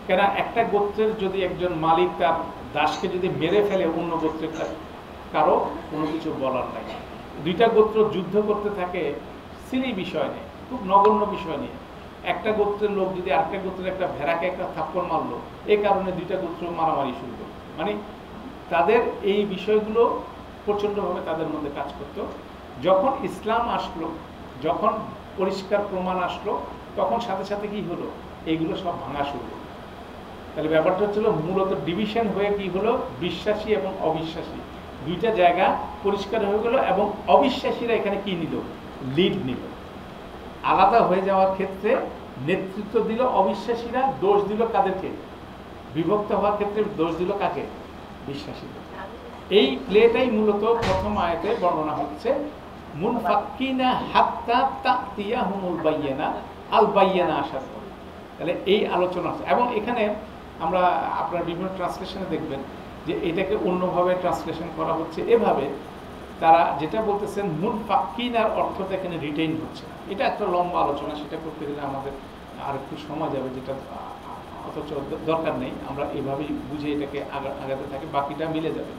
কেন? একটা গোত্রের যদি একজন মালিক তার দাসকে যদি মেরে ফেলে, অন্য গোত্রের কারো কোনো কিছু বলার নাই। দুইটা গোত্র যুদ্ধ করতে থাকে, সিলি বিষয় নেই, খুব নগণ্য বিষয় নিয়ে। একটা গোত্রের লোক যদি আরেকটা গোত্রের একটা ভেড়াকে একটা থাপ্পড় মারলো, এই কারণে দুইটা গোত্র মারামারি শুরু করলো। মানে তাদের এই বিষয়গুলো প্রচণ্ডভাবে তাদের মধ্যে কাজ করত। যখন ইসলাম আসলো, যখন পরিষ্কার প্রমাণ আসলো, তখন সাথে সাথে কি হলো? এইগুলো সব ভাঙা শুরু হলো। তাহলে ব্যাপারটা হচ্ছিল মূলত ডিভিশন হয়ে কি হলো? বিশ্বাসী এবং অবিশ্বাসী দুইটা জায়গা পরিষ্কার হয়ে গেল, এবং অবিশ্বাসীরা এখানে কি নিল? লিড নিল। আলাদা হয়ে যাওয়ার ক্ষেত্রে নেতৃত্ব দিল অবিশ্বাসীরা, দোষ দিল কাদেরকে? বিভক্ত হওয়ার ক্ষেত্রে দোষ দিল কাকে? বিশ্বাসীদের। এই প্লেটাই মূলত প্রথম আয়াতে বর্ণনা হচ্ছে, মুনফাক্কিনা হাত্তা তাতিয়াহুমুল বায়িনা, আল বায়িনা আসার পর। তাহলে এই আলোচনা আছে। এবং এখানে আমরা আপনার বিভিন্ন ট্রান্সলেশনে দেখবেন যে এটাকে অন্যভাবে ট্রান্সলেশন করা হচ্ছে এভাবে, তারা যেটা বলতেছেন মুনফাক্কিনার অর্থটা এখানে রিটেইন হচ্ছে না। এটা একটা লম্বা আলোচনা, সেটা করতে গেলে আমাদের আর একটু সময় যাবে, যেটা অথচ দরকার নেই। আমরা এভাবেই বুঝে এটাকে আগাতে থাকি, বাকিটা মিলে যাবে।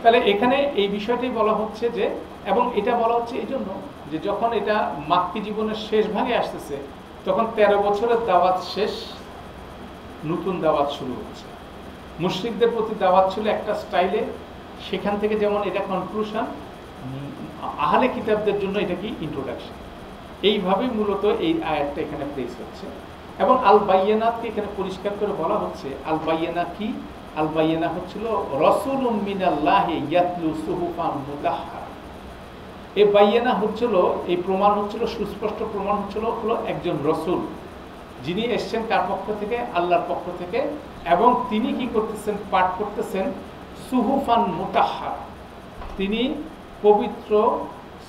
তাহলে এখানে এই বিষয়টাই বলা হচ্ছে যে, এবং এটা বলা হচ্ছে এই জন্য যে যখন এটা মাক্কি জীবনের শেষ ভাগে আসতেছে, তখন 13 বছরের দাওয়াত শেষ, নতুন দাওয়াত শুরু হচ্ছে। মুশরিকদের প্রতি দাওয়াত ছিল একটা স্টাইলে, সেখান থেকে যেমন এটা কনক্লুশন, আহলে কিতাবদের জন্য এটা কি ইন্ট্রোডাকশন। এইভাবেই মূলত এই আয়াতটা এখানে প্লেস হচ্ছে। এবং আল বায়িনাতকে এখানে পরিষ্কার করে বলা হচ্ছে। আল বায়িনা কি? আল বায়িনা হচ্ছিল রাসূলুম মিনাল্লাহি ইয়াতলু সুহুফান মুতাহহারা। এই বায়িনা হচ্ছিল, এই প্রমাণ হচ্ছিল, সুস্পষ্ট প্রমাণ হচ্ছিল হলো একজন রাসূল, যিনি এসছেন কার পক্ষ থেকে? আল্লাহর পক্ষ থেকে। এবং তিনি কি করতেছেন? পাঠ করতেছেন সুহুফান মুতাহহারা। তিনি পবিত্র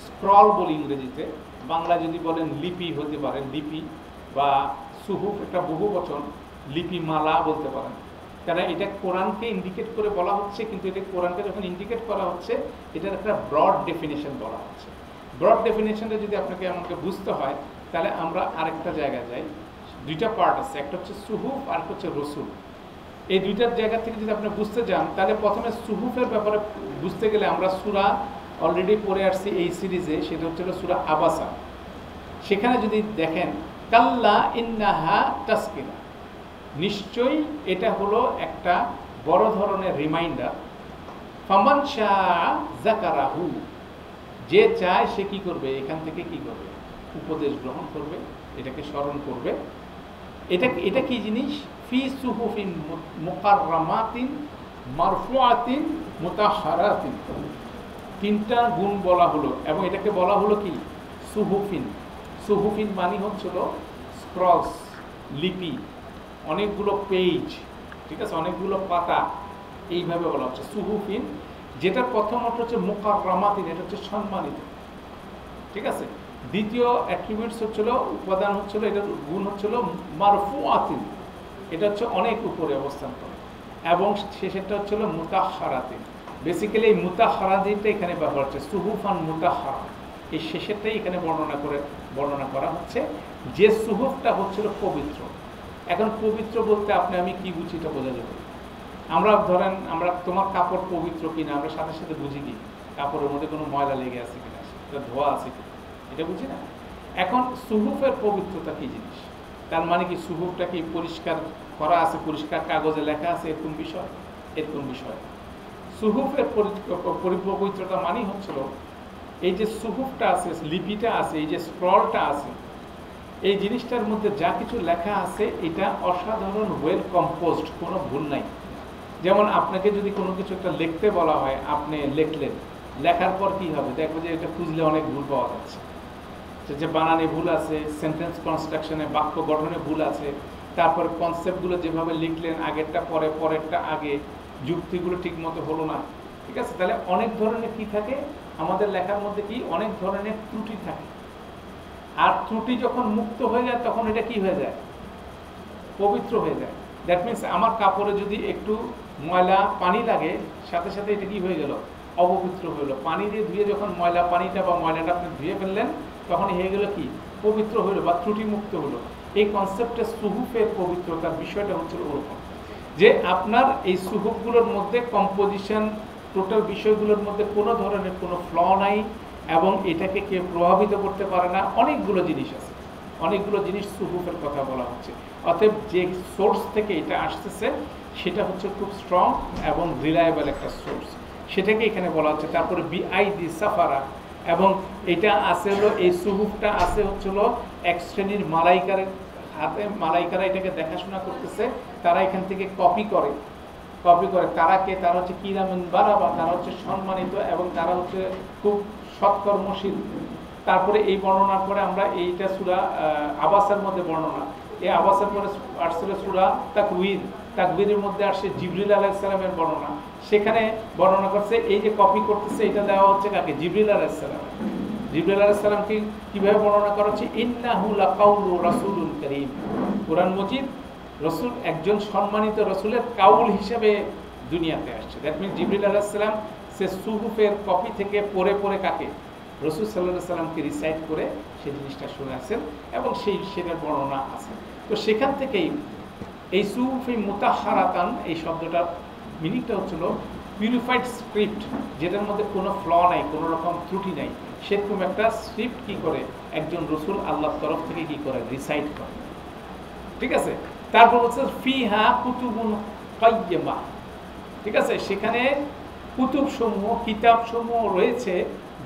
স্ক্রল বলি ইংরেজিতে, বাংলা যদি বলেন লিপি হতে পারে, লিপি বা সুহুফ একটা বহু বচন, লিপিমালা বলতে পারেন। কারণ এটা কোরআনকে ইন্ডিকেট করে বলা হচ্ছে, কিন্তু এটা কোরআনকে যখন ইন্ডিকেট করা হচ্ছে, এটার একটা ব্রড ডেফিনেশন বলা হচ্ছে। ব্রড ডেফিনেশনটা যদি আপনাকে আমাকে বুঝতে হয়, তাহলে আমরা আরেকটা জায়গায় যাই। দুইটা পার্ট আছে, একটা হচ্ছে সুহুফ আর একটা হচ্ছে রসুল। এই দুইটার জায়গা থেকে যদি আপনি বুঝতে যান, তাহলে প্রথমে সুহুফের ব্যাপারে বুঝতে গেলে আমরা সূরা অলরেডি পড়ে আসছি এই সিরিজে, সেটা হচ্ছিল সূরা আবাসা। সেখানে যদি দেখেন, কাল্লা ইন্নাহা তাসকিরা, নিশ্চয়ই এটা হলো একটা বড় ধরনের রিমাইন্ডার। ফামান শাআ যাকারাহু, যে চায় সে কি করবে? এখান থেকে কি করবে? উপদেশ গ্রহণ করবে, এটাকে স্মরণ করবে। এটা কি জিনিস? ফি সুহুফিন মুকাররামাতিন মারফুআতিন মুতাহহারাতিন। তিনটা গুণ বলা হলো, এবং এটাকে বলা হলো কি? সুহুফিন। সুহুফিন মানে হচ্ছিল স্ক্রলস, লিপি, অনেকগুলো পেজ, ঠিক আছে, অনেকগুলো পাতা, এইভাবে বলা হচ্ছে সুহুফিন। যেটা প্রথম অর্থ হচ্ছে মুকাররামাতিন, এটা হচ্ছে সম্মানিত, ঠিক আছে। দ্বিতীয় অ্যাট্রিবিউটস হচ্ছিল, উপাদান হচ্ছিল, এটার গুণ হচ্ছিল মারফুআতিন, এটা হচ্ছে অনেক উপরে অবস্থান করে। এবং শেষেরটা হচ্ছিল মুতাহহারাতিন। বেসিক্যালি এই মুতাহহারাতিনটা এখানে ব্যবহার হচ্ছে, সুহুফান মুতাহহারা। এই শেষেরটাই এখানে বর্ণনা করা হচ্ছে, যে সুহুফটা হচ্ছিল পবিত্র। এখন পবিত্র বলতে আপনি আমি কি বুঝি এটা বোঝা যাবে। আমরা ধরেন আমরা তোমার কাপড় পবিত্র কিনা আমরা সাথে সাথে বুঝি কি কাপড়ের মধ্যে কোনো ময়লা লেগে আছে কিনা, সেটা ধোয়া আছে কিনা, এটা বুঝি না। এখন সুহুফের পবিত্রতা কি জিনিস, তার মানে কি সুহুফটা কি পরিষ্কার করা আছে, পরিষ্কার কাগজে লেখা আছে, এরকম বিষয়? এরকম বিষয় সুহুফের পবিত্রতা মানে হচ্ছিল এই যে সুহুফটা আছে, লিপিটা আছে, এই যে স্ক্রলটা আছে, এই জিনিসটার মধ্যে যা কিছু লেখা আছে এটা অসাধারণ ওয়েল কম্পোজড, কোনো ভুল নাই। যেমন আপনাকে যদি কোনো কিছু একটা লিখতে বলা হয়, আপনি লিখলেন, লেখার পর কি হবে, দেখবো যে এটা খুঁজলে অনেক ভুল পাওয়া যাচ্ছে, যে বানানে ভুল আছে, সেন্টেন্স কনস্ট্রাকশনে বাক্য গঠনে ভুল আছে, তারপরে কনসেপ্টগুলো যেভাবে লিখলেন আগেরটা পরে, পরেরটা আগে, যুক্তিগুলো ঠিক মতো হলো না, ঠিক আছে। তাহলে অনেক ধরনের কি থাকে আমাদের লেখার মধ্যে, কি অনেক ধরনের ত্রুটি থাকে। আর ত্রুটি যখন মুক্ত হয়ে যায় তখন এটা কি হয়ে যায়, পবিত্র হয়ে যায়। দ্যাট মিনস আমার কাপড়ে যদি একটু ময়লা পানি লাগে, সাথে সাথে এটা কি হয়ে গেল, অপবিত্র হয়ে গেল। পানি দিয়ে ধুয়ে যখন ময়লা পানিটা বা ময়লাটা আপনি ধুয়ে ফেললেন, তখন হয়ে গেল কি, পবিত্র হইল বা ত্রুটি মুক্ত হলো। এই কনসেপ্টে সুহুফের পবিত্রতার বিষয়টা হচ্ছে ওরকম, যে আপনার এই সুহুফগুলোর মধ্যে কম্পোজিশন, টোটাল বিষয়গুলোর মধ্যে কোনো ধরনের কোনো ফ্ল নাই, এবং এটাকে কেউ প্রভাবিত করতে পারে না। অনেকগুলো জিনিস আছে, অনেকগুলো জিনিস সুহুফের কথা বলা হচ্ছে। অতএব যে সোর্স থেকে এটা আসতেছে সেটা হচ্ছে খুব স্ট্রং এবং রিলায়েবল একটা সোর্স, সেটাকে এখানে বলা হচ্ছে। তারপরে বিআইডি সাফারা, এবং এটা আছে হলো, এই সুহুফটা আছে হচ্ছিল এক শ্রেণীর মালাইকার হাতে। মালাইকারা এটাকে দেখাশোনা করতেছে, তারা এখান থেকে কপি করে। তারা কে, তারা হচ্ছে কিরামান বারাবা, তারা হচ্ছে সম্মানিত এবং তারা হচ্ছে খুব সৎকর্মশীল। তারপরে এই বর্ণনার পরে আমরা এইটা সূরা আবাসের মধ্যে বর্ণনা, এই আবাসের পরে আসছিল সূরা তাকবীরের মধ্যে আসছে জিবরিল আলাইহিস সালামের বর্ণনা। সেখানে বর্ণনা করছে এই যে কপি করতেছে এটা দেওয়া হচ্ছে কাকে, জিবরিল আলাইহিস সালাম। জিবরিল আলাইহিস সালামকে কিভাবে বর্ণনা করা হচ্ছে, ইন্নাহু লাকাউলু রাসূলুল কারীম। কোরআন মজিদ রসুল, একজন সম্মানিত রসুলের কাউল হিসেবে দুনিয়াতে আসছে। দ্যাট মিনস জিবরিল আলাইহিস সালাম সে সুহুফের কপি থেকে পড়ে পড়ে কাকে, রসুল সাল্লাল্লাহু আলাইহি সাল্লামকে রিসাইট করে সেই জিনিসটা শোনাচ্ছেন, এবং সেটার বর্ণনা আছে। তো সেখান থেকেই এই সুহুফি মুতাহহারাতান, এই শব্দটার মিনিংটা হচ্ছিল পিউরিফাইড স্ক্রিপ্ট, যেটার মধ্যে কোনো ফ্ল নাই, কোনো রকম ত্রুটি নাই। সেরকম একটা স্ক্রিপ্ট কি করে একজন রসুল আল্লাহর তরফ থেকে কি করে, রিসাইট করে, ঠিক আছে। তারপর হচ্ছে ফিহা কুতুবুন কাইয়্যিমা, ঠিক আছে। সেখানে কুতুব সমূহ, কিতাব সমূহ রয়েছে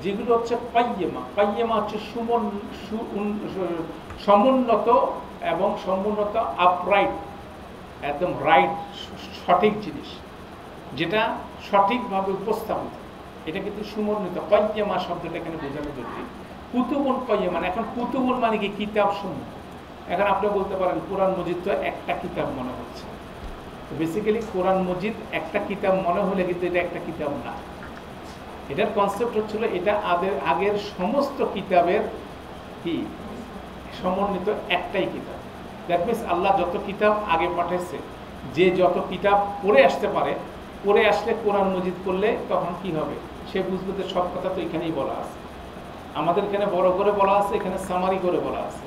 যেগুলো হচ্ছে কাইয়্যিমা। কাইয়্যিমা হচ্ছে সমুন্নত এবং সমুন্নত, আপরাইট, একদম রাইট, সঠিক জিনিস, যেটা সঠিকভাবে উপস্থাপিত, এটা কিন্তু সমন্বিত। কাইয়্যিমা শব্দটা এখানে বোঝানো জরুরি। কুতুবুন কাইয়্যিমা, এখন কুতুবুন মানে কি, কিতাব সমূহ। এখন আপনি বলতে পারেন কোরআন মজিদ তো একটা কিতাব মনে হচ্ছে, বেসিক্যালি কোরআন মজিদ একটা কিতাব মনে হলে কিন্তু এটা একটা কিতাব না। এটার কনসেপ্ট হচ্ছিল এটা আগের সমস্ত কিতাবের কি সমন্বিত একটাই কিতাব। দ্যাট মিনস আল্লাহ যত কিতাব আগে পাঠাইছে, যে যত কিতাব পড়ে আসতে পারে, পড়ে আসলে কোরআন মজিদ করলে তখন কি হবে, সে বুঝবে যে সব কথা তো এখানেই বলা আছে। আমাদের এখানে বড় করে বলা আছে, এখানে সামারি করে বলা আছে।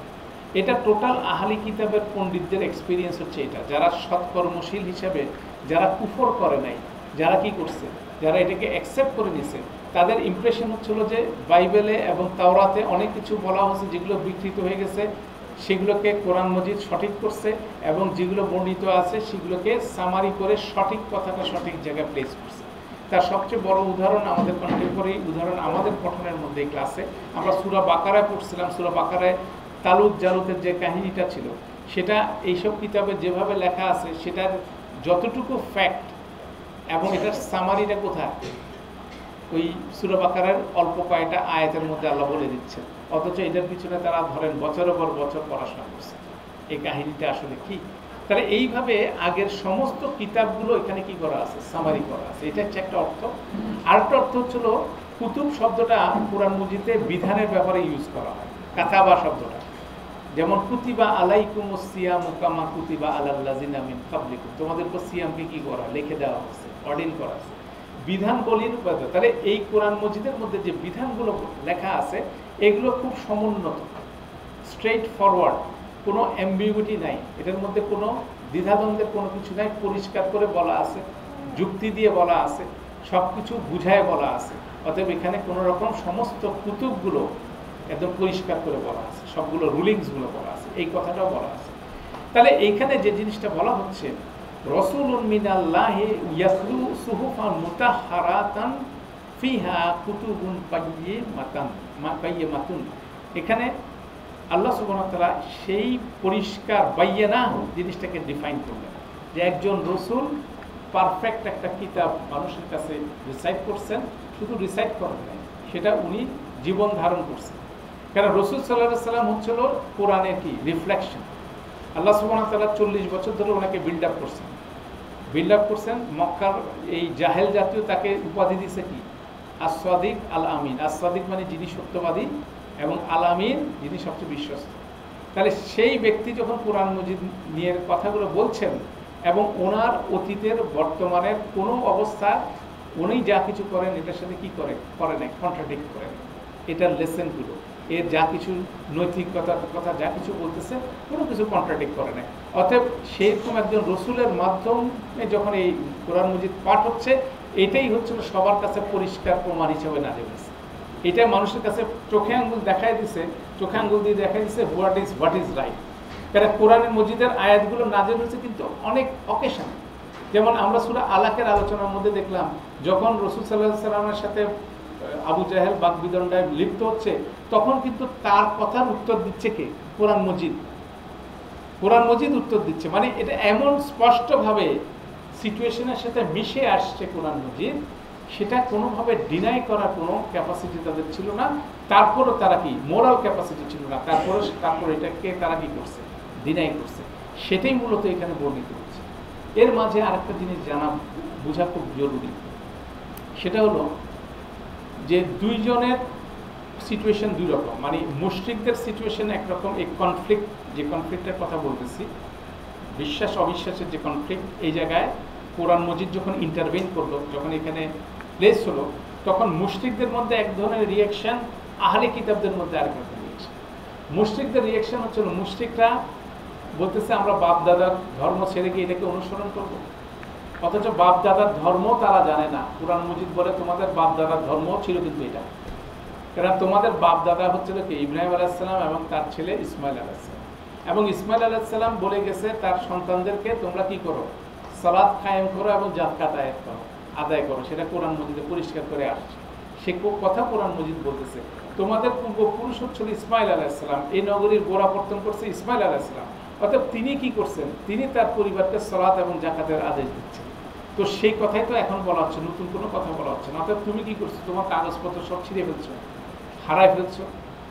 এটা টোটাল আহলি কিতাবের পণ্ডিতদের এক্সপিরিয়েন্স হচ্ছে এটা, যারা সৎকর্মশীল হিসেবে, যারা কুফর করে নাই, যারা কি করছে, যারা এটাকে অ্যাকসেপ্ট করে নিছে, তাদের ইমপ্রেশন হচ্ছিল যে বাইবেলে এবং তাওরাতে অনেক কিছু বলা হচ্ছে যেগুলো বিকৃত হয়ে গেছে, সেগুলোকে কোরআন মজিদ সঠিক করছে, এবং যেগুলো বর্ণিত আছে সেগুলোকে সামারি করে সঠিক কথাটা সঠিক জায়গায় প্লেস করছে। তার সবচেয়ে বড় উদাহরণ, আমাদের কন্টেম্পোরারি উদাহরণ, আমাদের পঠনের মধ্যে ক্লাসে আমরা সূরা বাকারায় পড়ছিলাম। সূরা বাকারায় তালুত জালুতের যে কাহিনীটা ছিল, সেটা এইসব কিতাবে যেভাবে লেখা আছে সেটার যতটুকু ফ্যাক্ট এবং এটার সামারিটা কোথায়, ওই সূরা বাকারার অল্প কয়েকটা আয়াতের মধ্যে আল্লাহ বলে দিচ্ছেন। অথচ এটার পিছনে তারা ধরেন বছরের পর বছর পড়াশোনা করছে এই কাহিনীটা আসলে কি। তাহলে এইভাবে আগের সমস্ত কিতাবগুলো এখানে কি করা আছে, সামারি করা আছে। এটা হচ্ছে একটা অর্থ। আরেকটা অর্থ হচ্ছিল কুতুব শব্দটা কোরআন মজিদে বিধানের ব্যাপারে ইউজ করা হয়। কাতাবা শব্দটা, যেমন কুতিবা আলাইকুমুস সিয়ামু কামা কুতিবা আলাল্লাযিনা মিন ক্বাবলিকুম, তোমাদের উপর সিয়ামকে কি করা, লিখে দেওয়া হয়েছে, অর্ডিন করা আছে। বিধান বলির, তাহলে এই কোরআন মজিদের মধ্যে যে বিধানগুলো লেখা আছে, এগুলো খুব সমুন্নত, স্ট্রেইট ফরওয়ার্ড, কোনো অ্যাম্বিগুইটি নাই, এটার মধ্যে কোনো দ্বিধাদ্বন্দ্বের কোনো কিছু নাই, পরিষ্কার করে বলা আছে, যুক্তি দিয়ে বলা আছে, সব কিছু বুঝায় বলা আছে। অতএব এখানে কোনো রকম সমস্ত কুতুবগুলো একদম পরিষ্কার করে বলা আছে, সবগুলো রুলিংসগুলো বলা আছে, এই কথাটাও বলা আছে। তাহলে এইখানে যে জিনিসটা বলা হচ্ছে, রাসূলুন মিনাল্লাহি ইয়াতলু সুহুফান মুতাহহারাতান ফিহা কুতুবুন কাইয়্যিমাতুন, এখানে আল্লাহ সুবহানাহু ওয়া তাআলা সেই পরিষ্কার বাইয়িনাহ জিনিসটাকে ডিফাইন করলেন, যে একজন রাসূল পারফেক্ট একটা কিতাব মানুষের কাছে রিসাইট করছেন, শুধু রিসাইট করেন নাই, সেটা উনি জীবন ধারণ করছেন। কারণ রাসূল সাল্লাল্লাহু আলাইহি ওয়াসাল্লাম হচ্ছিল কোরআনের কি রিফ্লেকশন। আল্লাহ সুবহানাহু ওয়া তাআলা 40 বছর ধরে ওনাকে বিল্ড আপ করছেন। মক্কার এই জাহেল জাতীয় তাকে উপাধি দিছে কি আস-সাদিক আল আমিন। আস-সাদিক মানে যিনি সত্যবাদী, এবং আল আমিন যিনি সবচেয়ে বিশ্বস্ত। তাহলে সেই ব্যক্তি যখন কোরআন মজিদ নিয়ে কথাগুলো বলছেন, এবং ওনার অতীতের বর্তমানের কোনো অবস্থা উনি যা কিছু করেন এটার সাথে কি করে না, কন্ট্রাডিক্ট করেন। এটার লেসেনগুলো, এর যা কিছু নৈতিকতার কথা যা কিছু বলতেছে, কোনো কিছু কন্ট্রাডিক্ট করে না। অতএব সেরকম একজন রসুলের মাধ্যমে যখন এই কোরআন মজিদ পাঠ হচ্ছে, এটাই হচ্ছিল সবার কাছে পরিষ্কার প্রমাণ হিসেবে নাজিল হয়েছে। এটা মানুষের কাছে চোখে আঙ্গুল দিয়ে দেখাই দিছে হোয়াট ইজ রাইট। কারণ কোরআনের মজিদের আয়াতগুলো নাজিল হয়েছে কিন্তু অনেক অকেশনে। যেমন আমরা সূরা আলাকের আলোচনার মধ্যে দেখলাম, যখন রাসূল সাল্লাল্লাহু আলাইহি সাল্লামের সাথে আবু জাহেল বাকবিদণ্ডায় লিপ্ত হচ্ছে, তখন কিন্তু তার কথার উত্তর দিচ্ছে কে? কোরআন মজিদ উত্তর দিচ্ছে। মানে এটা এমন স্পষ্টভাবে সিচুয়েশনের সাথে মিশে আসছে কোরআন মজিদ, সেটা কোনোভাবে ডিনাই করার কোনো ক্যাপাসিটি তাদের ছিল না। তারপরও তারা কি মোরাল ক্যাপাসিটি ছিল না, তারপর এটাকে তারা কি করছে? ডিনাই করছে। সেটাই মূলত এখানে বর্ণিত হচ্ছে। এর মাঝে আরেকটা জিনিস বোঝা খুব জরুরি, সেটা হলো যে দুইজনের সিচুয়েশন দুই রকম। মানে মুশরিকদের সিচুয়েশন একরকম, এই কনফ্লিক্ট, যে কনফ্লিক্টের কথা বলতেছি, বিশ্বাস অবিশ্বাসের যে কনফ্লিক্ট, এই জায়গায় কোরআন মজিদ যখন ইন্টারভেন করলো, যখন এখানে প্লেস হলো, তখন মুশরিকদের মধ্যে এক ধরনের রিয়াকশন, আহলে কিতাবদের মধ্যে আরেক রকম রিয়াকশন। মুশরিকদের রিয়াকশন হচ্ছিল, মুশরিকরা বলতেছে আমরা বাপ দাদার ধর্ম ছেড়ে গিয়ে এটাকে অনুসরণ করব, অথচ বাপ দাদার ধর্ম তারা জানে না। কোরআন মজিদ বলে তোমাদের বাপ দাদার ধর্ম ছিল কিন্তু এটা, কারণ তোমাদের বাপ দাদা হচ্ছিল কি ইব্রাহিম আলাইহিস সালাম এবং তার ছেলে ইসমাইল আলাইহিস সালাম। এবং ইসমাইল আলাইহিস সালাম বলে গেছে তার সন্তানদেরকে তোমরা কি করো? সালাত কায়েম করো এবং যাকাত আদায় করো। সেটা কোরআন মজিদে পরিষ্কার করে আসছে। সে কথা কোরআন মজিদ বলতেছে, তোমাদের পূর্বপুরুষ হচ্ছিল ইসমাইল আলাইহিস সালাম, এই নগরীর গোড়াপত্তন করছে ইসমাইল আলাইহিস সালাম। অর্থাৎ তিনি কি করছেন? তিনি তার পরিবারকে সালাত এবং যাকাতের আদেশ দিচ্ছেন। তো সেই কথাই তো এখন বলা হচ্ছে, নতুন কোনো কথা বলা হচ্ছে না। অর্থাৎ তুমি কি করছো? তোমার কাগজপত্র সব ছিঁড়ে ফেলছো, হারায় ফেলছো,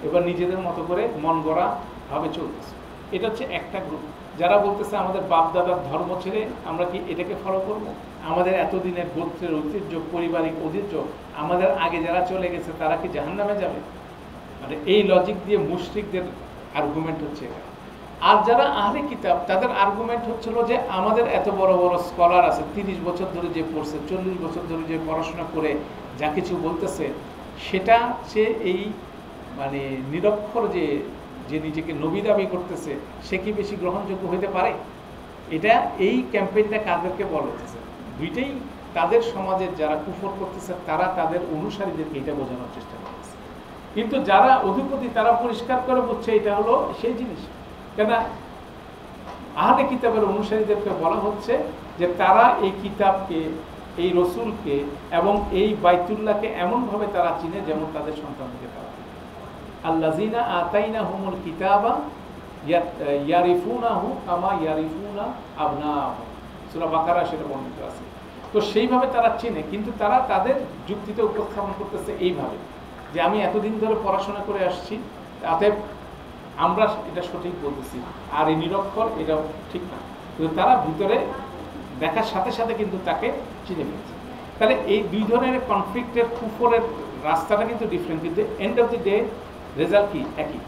এবার নিজেদের মতো করে মন গড়া ভাবে চলতেছে। এটা হচ্ছে একটা গ্রুপ, যারা বলতেছে আমাদের বাপ দাদার ধর্ম ছেড়ে আমরা কি এটাকে ফলো করব? আমাদের এতদিনের গোত্রের ঐতিহ্য, পারিবারিক ঐতিহ্য, আমাদের আগে যারা চলে গেছে তারা কি জাহান্নামে যাবে? মানে এই লজিক দিয়ে মুশরিকদের আর্গুমেন্ট হচ্ছে এটা। আর যারা আহলে কিতাব, তাদের আর্গুমেন্ট হচ্ছিল যে আমাদের এত বড় বড় স্কলার আছে, 30 বছর ধরে যে পড়ছে, 40 বছর ধরে যে পড়াশোনা করে যা কিছু বলতেছে, সেটা সে এই মানে নিরক্ষর যে নিজেকে নবী দাবি করতেছে, সে কি বেশি গ্রহণযোগ্য হতে পারে? এটা এই ক্যাম্পেইনটা কাদেরকে বলতেছে? দুইটাই তাদের সমাজের যারা কুফর করতেছে, তারা তাদের অনুসারীদেরকে এটা বোঝানোর চেষ্টা করতেছে। কিন্তু যারা অধিপতি, তারা পরিষ্কার করে বুঝছে এটা হলো সেই জিনিস। কেন আহলে কিতাবের অনুসারীদেরকে বলা হচ্ছে যে তারা এই কিতাবকে, এই রসুলকে এবং এই বাইতুল্লাহকে এমনভাবে তারা চিনে যেমন তাদের সন্তানকে তারা। আল্লাযীনা আতাইনাহুমুল কিতাবা ইয়ারিফুনাহু কামা ইয়ারিফুনা আবনাহুম, সূরা বাকারা সেটা বর্ণিত আছে। তো সেইভাবে তারা চিনে, কিন্তু তারা তাদের যুক্তিতে উপস্থাপন করতেছে এইভাবে যে আমি এতদিন ধরে পড়াশোনা করে আসছি, অতএব আমরা এটা সঠিক বলতেছি, আর এই নিরক্ষর এটা ঠিক না। কিন্তু তারা ভিতরে দেখার সাথে সাথে কিন্তু তাকে চিনে ফেলছে। তাহলে এই দুই ধরনের কনফ্লিক্টের কুফরের রাস্তাটা কিন্তু ডিফারেন্ট, কিন্তু end of the day result কি একই।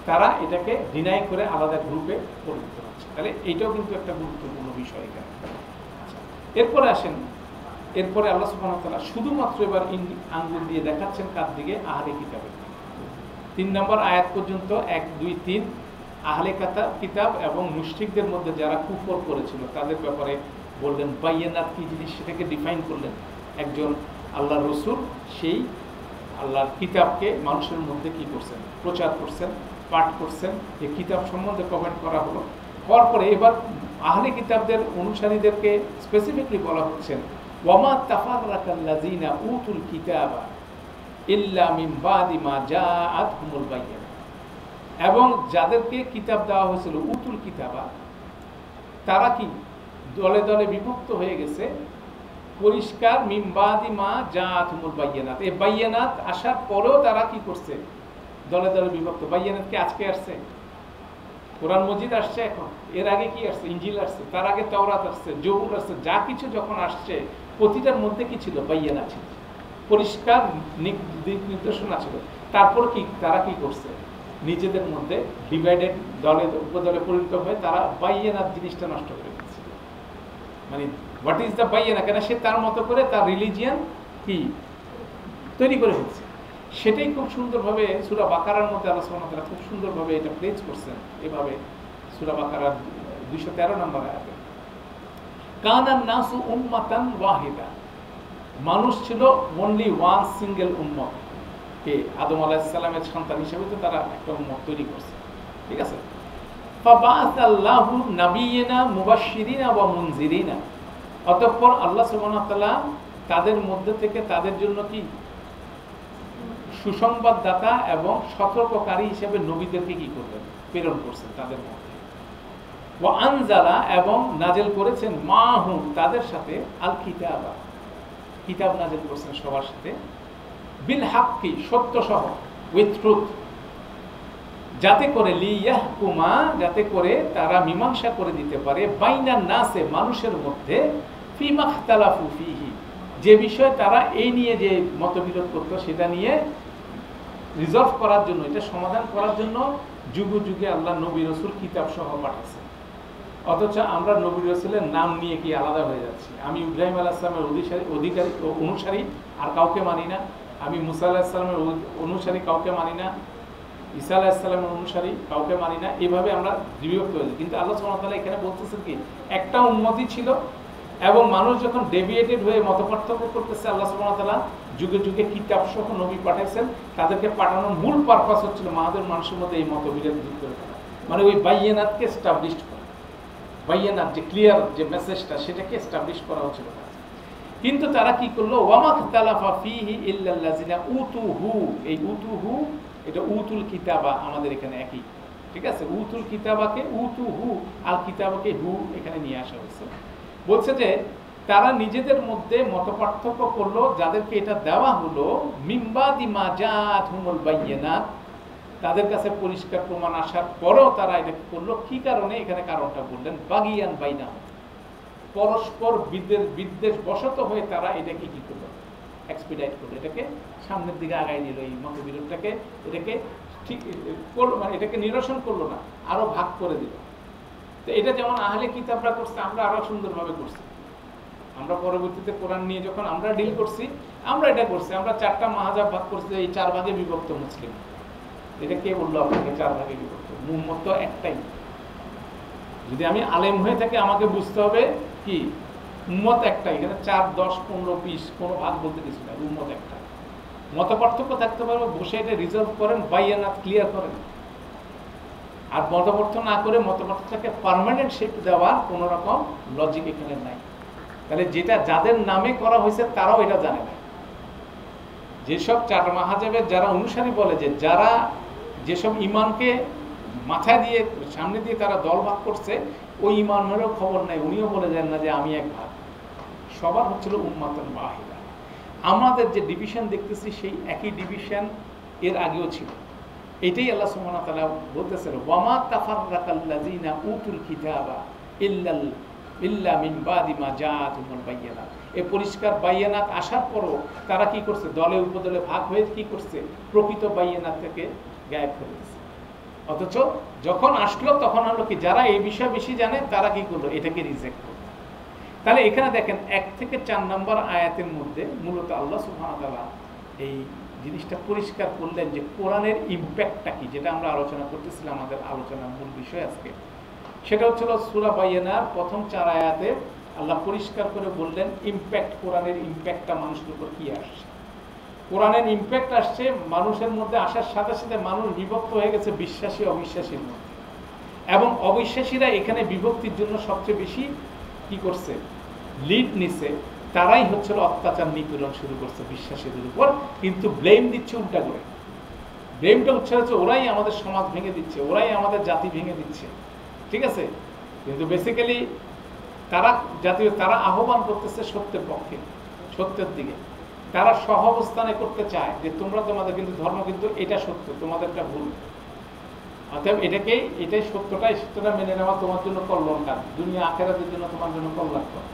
তারা এটাকে ডিনাই করে আলাদা গ্রুপে পরিণত হচ্ছে। তাহলে এইটাও কিন্তু একটা গুরুত্বপূর্ণ বিষয় এখানে। এরপরে আসেন, এরপরে আল্লাহ সুবহানাহু ওয়া তাআলা শুধুমাত্র এবার আঙ্গুল দিয়ে দেখাচ্ছেন কার দিকে? আহলে কিতাবের। 3 নম্বর আয়াত পর্যন্ত 1, 2, 3 আহলে কিতাব এবং মুশরিকদের মধ্যে যারা কুফর করেছিল তাদের ব্যাপারে বললেন। বাইয়িনাত কি জিনিস সেটাকে ডিফাইন করলেন। একজন আল্লাহর রাসূল সেই আল্লাহর কিতাবকে মানুষের মধ্যে কি করছেন, প্রচার করছেন, পাঠ করছেন। যে কিতাব সম্বন্ধে কমেন্ট করা হলো, হওয়ার পরে এবার আহলে কিতাবদের অনুসারীদেরকে স্পেসিফিকলি বলা হচ্ছে ওয়ামা তাফাররাকাল্লাযিনা উতুল কিতাবা ইল্লা মিন বাদি মা জাআতহুমুল বায়িনা। এবং যাদেরকে কিতাব দেওয়া হয়েছিল উতুল কিতাবা, তারা কি দলে দলে বিভক্ত হয়ে গেছে পরিষ্কার মিন বাদি মা জাআতহুমুল বায়িনাত। এই বায়িনাত আসার পরেও তারা কি করছে, দলে দলে বিভক্ত। বায়িনাত কি আজকে আসছে? কোরআন মজিদ আসছে এখন, এর আগে কি আসছে? ইনজিল আসছে, তার আগে তাওরাত আসছে, জবুর আসছে। যা কিছু যখন আসছে প্রতিটার মধ্যে কি ছিল? বায়িনাত ছিল, পরিষ্কার দিক নির্দেশনা ছিল। তারপর কি তারা কি করছে, নিজেদের মধ্যে ডিভাইডেড দলে উপদলে পরিণত হয়ে তারা বায়িনাত জিনিসটা নষ্ট করে দিচ্ছে। মানে হোয়াট ইজ দ্য বায়িনা, কেন সে তার মতো করে তার রিলিজিয়ান কি তৈরি করে ফেলছে। সেটাই খুব সুন্দরভাবে সূরা বাকারার মধ্যে আল্লাহ সুবহানাহু ওয়া তাআলা খুব সুন্দরভাবে এটা প্লেস করছেন। এভাবে সূরা বাকারার 213 নম্বর আয়াতে, কানান নাসু উম্মাতান ওয়াহিদা, মানুষ ছিল অনলি ওয়ান সিঙ্গেল উম্মত। কে? আদম আলাইহিস সালামের সন্তান হিসেবে তো তারা একটা উম্মত তৈরি করছে, ঠিক আছে। ফাবাআসাল্লাহু নাবিয়িনা মুবাশশিরিনা ওয়া মুনজিরিনা, অতঃপর আল্লাহ সুবহানাহু ওয়া তাআলা তাদের মধ্যে থেকে তাদের জন্য কি সুসংবাদদাতা এবং সতর্ককারী হিসেবে নবীদেরকে কি করবেন, প্রেরণ করছেন তাদের মধ্যে। ওয়া আনজালা, এবং নাজিল করেছেন মাহুম তাদের সাথে আল কিতাবা, কিতাব নাজিল করছেন সবার সাথে, বিল হাক্কি সত্য সহ, উইথ ট্রুথ, যাতে করে লিয়াহকুমা, যাতে করে তারা মীমাংসা করে দিতে পারে, বাইনান নাসে মানুষের মধ্যে, ফিমা ইখতালাফু ফিহি যে বিষয়ে তারা এই নিয়ে যে মতবিরোধ করতো সেটা নিয়ে রিজলভ করার জন্য, এটা সমাধান করার জন্য যুগে যুগে আল্লাহ নবী রাসূল কিতাব সহ পাঠাচ্ছেন। অথচ আমরা নবী রাসূলের নাম নিয়ে কি আলাদা হয়ে যাচ্ছি। আমি ইব্রাহিম আলাইহিস সালামের অধিকারী অনুসারী আর কাউকে মানি না, আমি মুসা আলাইহিস সালামের অনুসারী কাউকে মানি না, ঈসা আলাইহিস সালামের অনুসারী কাউকে মানি না, এভাবে আমরা বিভক্ত হয়েছি। কিন্তু আল্লাহ সুবহানাহু ওয়া তাআলা এখানে বলতেছেন কি, একটা উম্মতই ছিল, এবং মানুষ যখন ডেভিয়েটেড হয়ে মতপার্থক্য করতেছে, আল্লাহ সুবহানাহু ওয়া তাআলা যুগে যুগে কিতাব সহ নবী পাঠাইছেন। তাদেরকে পাঠানোর মূল পারপাস হচ্ছিল আমাদের মানুষের মধ্যে এই মতবিরোধ দূর করে ফেলা, মানে ওই বাইয়িনাতকে এস্টাবলিশ করা। বাইয়িনাত যে ক্লিয়ার যে মেসেজটা, সেটাকে এস্টাবলিশ করা হচ্ছিল। কিন্তু তারা কি করলো, ওয়ামাখতালাফা ফীহি ইল্লাল্লাযিনা উতুহু, এই উতুহু এটা উতুল কিতাবা আমাদের এখানে একই, ঠিক আছে। উতুল কিতাবাকে উতুহু, আল কিতাবাকে হু এখানে নিয়ে আসা হয়েছে। বলছে যে তারা নিজেদের মধ্যে মতপার্থক্য করলো, যাদেরকে এটা দেওয়া হলো মিন বাদি মা জাআতহুমুল বায়িনাত, তাদের কাছে পরিষ্কার প্রমাণ আসার পরেও তারা এটা করলো। কি কারণে? এখানে কারণটা বললেন, বাগিয়ান বাইনাহুম, পরস্পর বিদ্বেষ বশত হয়ে তারা এটাকে কি করলো, এক্সপিডাইট করলো, এটাকে সামনের দিকে আগায় নিল, এই মতবিরোধটাকে, এটাকে ঠিক করলো, মানে এটাকে নিরসন করলো না, আরো ভাগ করে দিল। তো এটা যেমন আহলে কিতাবরা করছে, আমরা আরো সুন্দরভাবে করছি। আমরা পরবর্তীতে কোরআন নিয়ে যখন আমরা ডিল করছি, আমরা এটা করছি, আমরা 4টা মাহাজাব ভাগ করছি, এই 4 ভাগে বিভক্ত মুসলিম। এটা কে বললো আপনাকে 4 ভাগে বিভক্ত? মুহাম্মদ তো একটাই। যদি আমি আলেম হয়ে থাকি, আমাকে বুঝতে হবে কি উম্মত একটাই। এখানে 4, 10, 15, 20 কোনো ভাগ বলতে কিছু না, উম্মত একটা। মত পার্থক্য থাকতে পারবে, বসে এটা রিজলভ করেন, বাইয়ানাত ক্লিয়ার করেন। আর মতপার্থ না করে মতপার্থটাকে পার্মানেন্ট শেপ দেওয়ার কোনো রকম লজিক এখানে নাই। তাহলে যেটা যাদের নামে করা হয়েছে তারাও এটা জানে না। যেসব 4 মাহাজাবের যারা অনুসারী বলে যে যারা যেসব ইমানকে মাথায় দিয়ে সামনে দিয়ে তারা দল ভাগ করছে, ওই ইমানেরও খবর নাই, উনিও বলে যান না যে আমি এক ভাগ। সবার হচ্ছিল উম্মাতুন ওয়াহিদা। আমাদের যে ডিভিশন দেখতেছি সেই একই ডিভিশন এর আগেও ছিল। এটাই আল্লাহ সুবহানাহু ওয়া তাআলা বলতেছেন, ওয়ামা তাফাররাকাল্লাযিনা উতুল কিতাবা ইল্লা মিন বাদি মা জাআতুহুমুল বায়িনাত। এই পরিষ্কার বায়িনাত আসার পরও তারা কি করছে, দলে উপদলে ভাগ হয়ে কি করছে, প্রকৃত বায়িনাত থেকে গায়েব করে দিয়েছে। অথচ যখন আসলো তখন হলো কি, যারা এই বিষয় বেশি জানে তারা কি করলো, এটাকে রিজেক্ট করলো। তাহলে এখানে দেখেন 1 থেকে 4 নম্বর আয়াতের মধ্যে মূলত আল্লাহ সুবহানাহু ওয়া তাআলা এই জিনিসটা পরিষ্কার করলেন যে কোরআনের ইম্প্যাক্টটা কি, যেটা আমরা আলোচনা করতেছিলাম আমাদের আলোচনার মূল বিষয় আজকে। সেটা হচ্ছিল সূরা বাইয়িনার প্রথম 4 আয়াতে আল্লাহ পরিষ্কার করে বললেন ইম্প্যাক্ট, কোরআনের ইম্প্যাক্টটা মানুষের উপর কি আসছে। কোরআনের ইম্প্যাক্ট আসছে মানুষের মধ্যে আসার সাথে সাথে মানুষ বিভক্ত হয়ে গেছে বিশ্বাসী অবিশ্বাসীর মধ্যে, এবং অবিশ্বাসীরা এখানে বিভক্তির জন্য সবচেয়ে বেশি কি করছে, লিড নিছে। তারাই হচ্ছিল অত্যাচার নিপীড়ন শুরু করছে বিশ্বাসীদের উপর, কিন্তু ব্লেম দিচ্ছে উল্টা করে। ব্লেমটা হচ্ছে ওরাই আমাদের সমাজ ভেঙে দিচ্ছে, ওরাই আমাদের জাতি ভেঙে দিচ্ছে, ঠিক আছে। কিন্তু বেসিক্যালি তারা আহ্বান করতেছে সত্যের পক্ষে, সত্যের দিকে। তারা সহ অবস্থানে করতে চায় যে তোমরা তোমাদের কিন্তু ধর্ম কিন্তু এটা সত্য, তোমাদেরটা ভুল। অতএব এটাই সত্যটা মেনে নেওয়া তোমার জন্য কল্যাণকার, দুনিয়া আখেরাতের জন্য তোমার জন্য কল্যাণকর।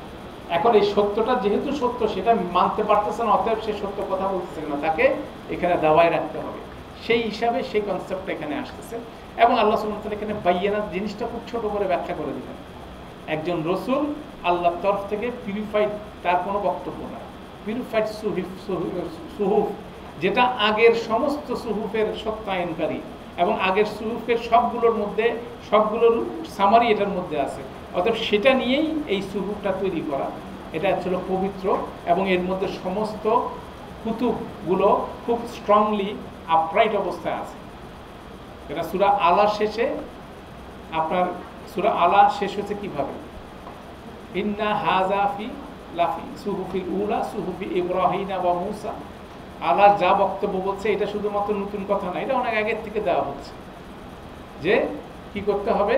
এখন এই সত্যটা যেহেতু সত্য সেটা মানতে পারতেছে না, অতএব সে সত্য কথা বলতেছে না, তাকে এখানে দাওয়ায় রাখতে হবে। সেই হিসাবে সেই কনসেপ্টটা এখানে আসতেছে। এবং আল্লাহ সুবহানাহু ওয়া তাআলা এখানে বাইয়িনাত জিনিসটা খুব ছোট করে ব্যাখ্যা করে দিলেন। একজন রসুল আল্লাহর তরফ থেকে পিউরিফাইড, তার কোনো বক্তব্য না, পিউরিফাইড সুহুফ, যেটা আগের সমস্ত সুহুফের সত্যায়নকারী, এবং আগের সুহুফের সবগুলোর সামারি এটার মধ্যে আছে। অর্থাৎ সেটা নিয়েই এই সুহুফটা তৈরি করা। এটা ছিল পবিত্র, এবং এর মধ্যে সমস্ত কুতুবগুলো খুব স্ট্রংলি আপরাইট অবস্থায় আছে। এটা সূরা আলা শেষে, আপনার সূরা আলা শেষ হচ্ছে কিভাবে, ইন্না হাযা ফি লাফি সুহুফিল উলা সুহুফি ইব্রাহিম ওয়া মূসা। আল্লাহ যা বক্তব্য বলছে এটা শুধুমাত্র নতুন কথা না, এটা অনেক আগের থেকে দেওয়া হচ্ছে, যে কি করতে হবে,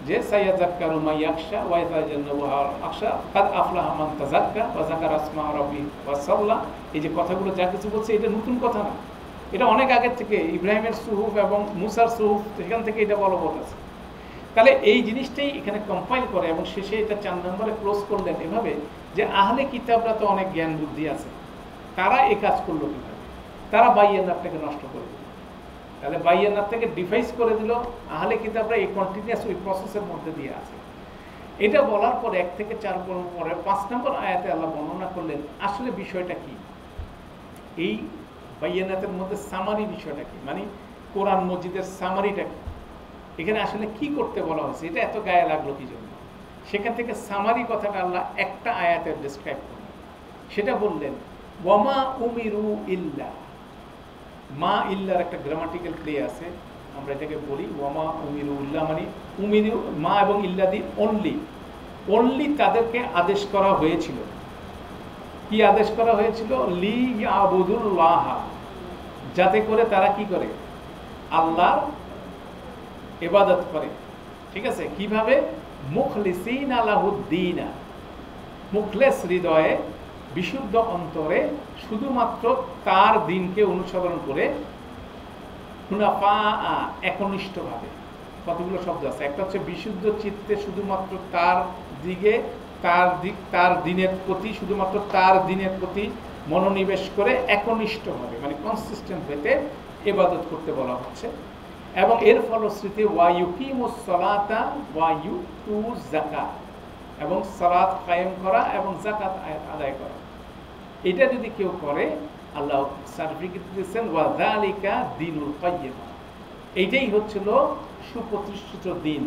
যে সাইয়াযাক্কারু মান ইয়াখশা ওয়া ইয়াতাজান্নাবুহাল আখশা কাদ আফলাহা মান তাযাক্কা ওয়া যাকারা ইসমা রাব্বিহি ওয়া সাল্লা। এই যে কথাগুলো যা কিছু বলছে এটা নতুন কথা না, এটা অনেক আগের থেকে ইব্রাহিমের সুহুফ এবং মূসার সুহুফ, সেখান থেকে এটা বলবৎ আছে। তাহলে এই জিনিসটাই এখানে কম্পাইল করে, এবং শেষে এটা 4 নম্বরে ক্লোজ করলেন এভাবে যে আহলে কিতাবরা তো অনেক জ্ঞান বুদ্ধি আছে, তারা এই কাজ করলো কিভাবে, তারা বাইয়িনাতটাকে নষ্ট করে দিল। তাহলে বাইয়িনাত থেকে ডিভাইস করে দিল, আহলে কিতাবরা এই কন্টিনিউয়াস ওই প্রসেসের মধ্যে দিয়ে আছে। এটা বলার পর 1 থেকে 4 পরে 5 নম্বর আয়াতে আল্লাহ বর্ণনা করলেন আসলে বিষয়টা কি, এই বাইয়িনাতের মধ্যে সামারি বিষয়টা কি, মানে কোরআন মজিদের সামারিটা কি, এখানে আসলে কি করতে বলা হয়েছে, এটা এত গায়ে লাগলো কি জন্য। সেখান থেকে সামারি কথাটা আল্লাহ একটা আয়াতে ডেসক্রাইব করলেন। সেটা বললেন ওয়ামা উমিরু ইল্লা, মা ইল্লার একটা গ্রামাটিক্যাল প্লে আছে, আমরা এটাকে বলি ওয়ামা উমিরু ইল্লা, মানে উমিরু মা এবং ইল্লা দি অনলি তাদেরকে আদেশ করা হয়েছিল। কি আদেশ করা হয়েছিল, লি ইয়াবুদুল্লাহ, যাতে করে তারা কি করে, আল্লাহর ইবাদত করে। ঠিক আছে, কিভাবে, মুখলিসিনা লাহুদ্দিন, মুখলেস হৃদয়ে, বিশুদ্ধ অন্তরে, শুধুমাত্র তার দিনকে অনুসরণ করে, হুনাফা, একনিষ্ঠভাবে। কতগুলো শব্দ আছে, একটা হচ্ছে বিশুদ্ধ চিত্তে, শুধুমাত্র তার দিনের প্রতি, শুধুমাত্র তার দিনের প্রতি মনোনিবেশ করে একনিষ্ঠভাবে, মানে কনসিস্টেন্ট হতে ইবাদত করতে বলা হচ্ছে। এবং এর ফলশ্রুতি ওয়ায়ুকিমুস সালাতা ওয়ায়ুতুজ যাকাত, এবং সালাত কায়েম করা এবং যাকাত আদায় করা। এটা যদি কেউ করে, আল্লাহ সার্টিফিকেট দিয়েছেন ওয়া যালিকা দীনুল কাইয়্যিমা, এইটাই হচ্ছিল সুপ্রতিষ্ঠিত দিন।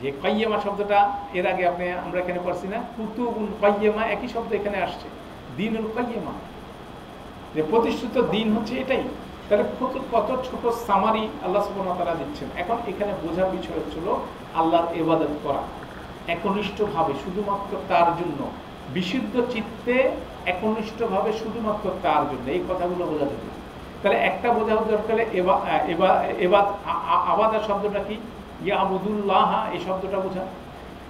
যে কাইয়্যিমা শব্দটা এর আগে আমরা এখানে পড়ছি না, কুতুবুল কাইয়্যিমা, একই শব্দ এখানে আসছে, দীনুল কাইয়্যিমা, যে প্রতিষ্ঠিত দিন হচ্ছে এটাই। তাহলে কত ছোট সামারি আল্লাহ সুবহানাহু ওয়া তাআলা দিচ্ছেন। এখন এখানে বোঝার বিষয় হচ্ছিল আল্লাহর ইবাদত করা একনিষ্ঠভাবে, শুধুমাত্র তার জন্য, বিশুদ্ধ চিত্তে একনিষ্ঠভাবে, শুধুমাত্র তার জন্য। এই কথাগুলো বোঝা যাবে। তাহলে একটা বোঝা দরকার, আবাদা শব্দটা কি, ইয়াবুদুল্লাহ, এই শব্দটা বোঝা।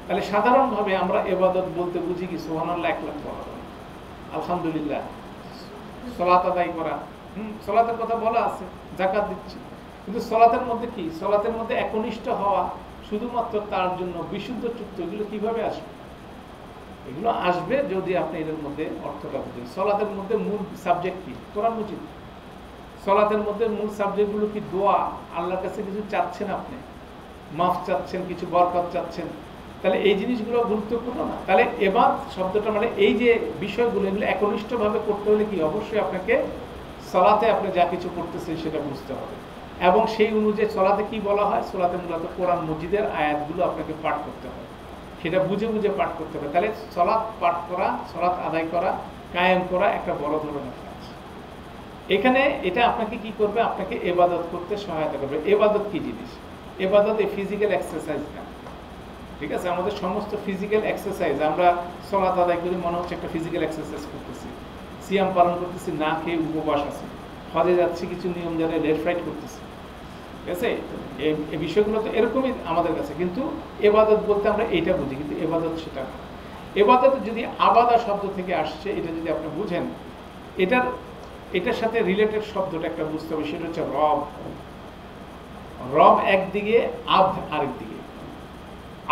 তাহলে সাধারণভাবে আমরা ইবাদত বলতে বুঝি কি, সুবহানাল্লাহ 1 লাখ বলা, আলহামদুলিল্লাহ, সালাত আদায় করা, সালাতের কথা বলা আছে, যাকাত দিচ্ছি। কিন্তু সালাতের মধ্যে কি, সালাতের মধ্যে একনিষ্ঠ হওয়া, শুধুমাত্র তার জন্য, বিশুদ্ধ চিত্ত, এগুলো কিভাবে আসবে? এগুলো আসবে যদি আপনি এদের মধ্যে অর্থটা বুঝেন। সালাতের মধ্যে মূল সাবজেক্ট কি, কোরআন মজিদ। সালাতের মধ্যে মূল সাবজেক্টগুলো কি, দোয়া, আল্লাহর কাছে কিছু চাচ্ছেন, আপনি মাফ চাচ্ছেন, কিছু বরকত চাচ্ছেন। তাহলে এই জিনিসগুলো গুরুত্বপূর্ণ না? তাহলে এবার শব্দটা মানে এই যে বিষয়গুলো, এগুলো একনিষ্ঠভাবে করতে হলে কি, অবশ্যই আপনাকে সালাতে আপনি যা কিছু করতেছেন সেটা বুঝতে হবে, এবং সেই অনুযায়ী সালাতে কি বলা হয়, সালাতে মূলত কোরআন মজিদের আয়াতগুলো আপনাকে পাঠ করতে হবে, সেটা বুঝে বুঝে পাঠ করতে হবে। তাহলে সালাত পাঠ করা, সালাত আদায় করা, কায়েম করা একটা বড় ধরনের কাজ। এখানে এটা আপনাকে কি করবে, আপনাকে ইবাদত করতে সহায়তা করবে। ইবাদত কি জিনিস? ইবাদত এই ফিজিক্যাল এক্সারসাইজ না, ঠিক আছে? আমাদের সমস্ত ফিজিক্যাল এক্সারসাইজ, আমরা সালাত আদায় করি মনে হচ্ছে একটা ফিজিক্যাল এক্সারসাইজ করতেছি, সিয়াম পালন করতেছি, না খেয়ে উপবাস আছি, হজে যাচ্ছি, কিছু নিয়ম জানে লেট রাইট করতেছি, ঠিক আছে? এই বিষয়গুলো তো এরকমই আমাদের কাছে, কিন্তু ইবাদত বলতে আমরা এইটা বুঝি, কিন্তু ইবাদত সেটা না। ইবাদত যদি আবাদা শব্দ থেকে আসছে, এটা যদি আপনি বুঝেন, এটার সাথে রিলেটেড শব্দটা একটা বুঝতে হবে, সেটা হচ্ছে রব। রব একদিকে, আব্দ আরেকদিকে।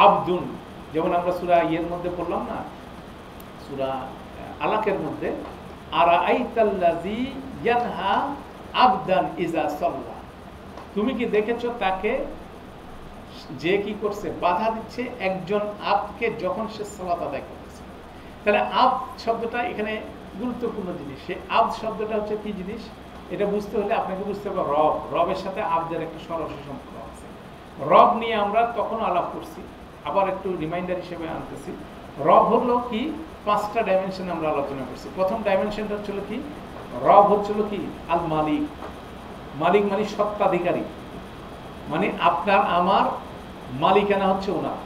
আব্দুন, যেমন আমরা সূরা ইয়ের মধ্যে পড়লাম না, সূরা আলাকের মধ্যে, আরাআইতাল্লাযী ইয়ানহা আবদান ইযা সাল্লা, তুমি কি দেখেছো তাকে যে কি করছে, বাধা দিচ্ছে একজন আব্দকে যখন সে সালাত আদায় করতেছে। তাহলে আব্দ শব্দটা এখানে গুরুত্বপূর্ণ জিনিস। সেই আব্দ শব্দটা হচ্ছে কি জিনিস, এটা বুঝতে হলে আপনাকে বুঝতে হবে রব। রবের সাথে আব্দের একটা সরাসরি সম্পর্ক আছে। রব নিয়ে আমরা তখন আলাপ করছি, আবার একটু রিমাইন্ডার হিসেবে আনতেছি। রব হলো কি, 5টা ডাইমেনশন আমরা আলোচনা করছি। প্রথম ডাইমেনশনটা হচ্ছিল কি, রব হচ্ছিল কি আল মালিক। মালিক মানে সত্ত্বাধিকারী, মানে আপনার আমার মালিকানা হচ্ছে ওনার।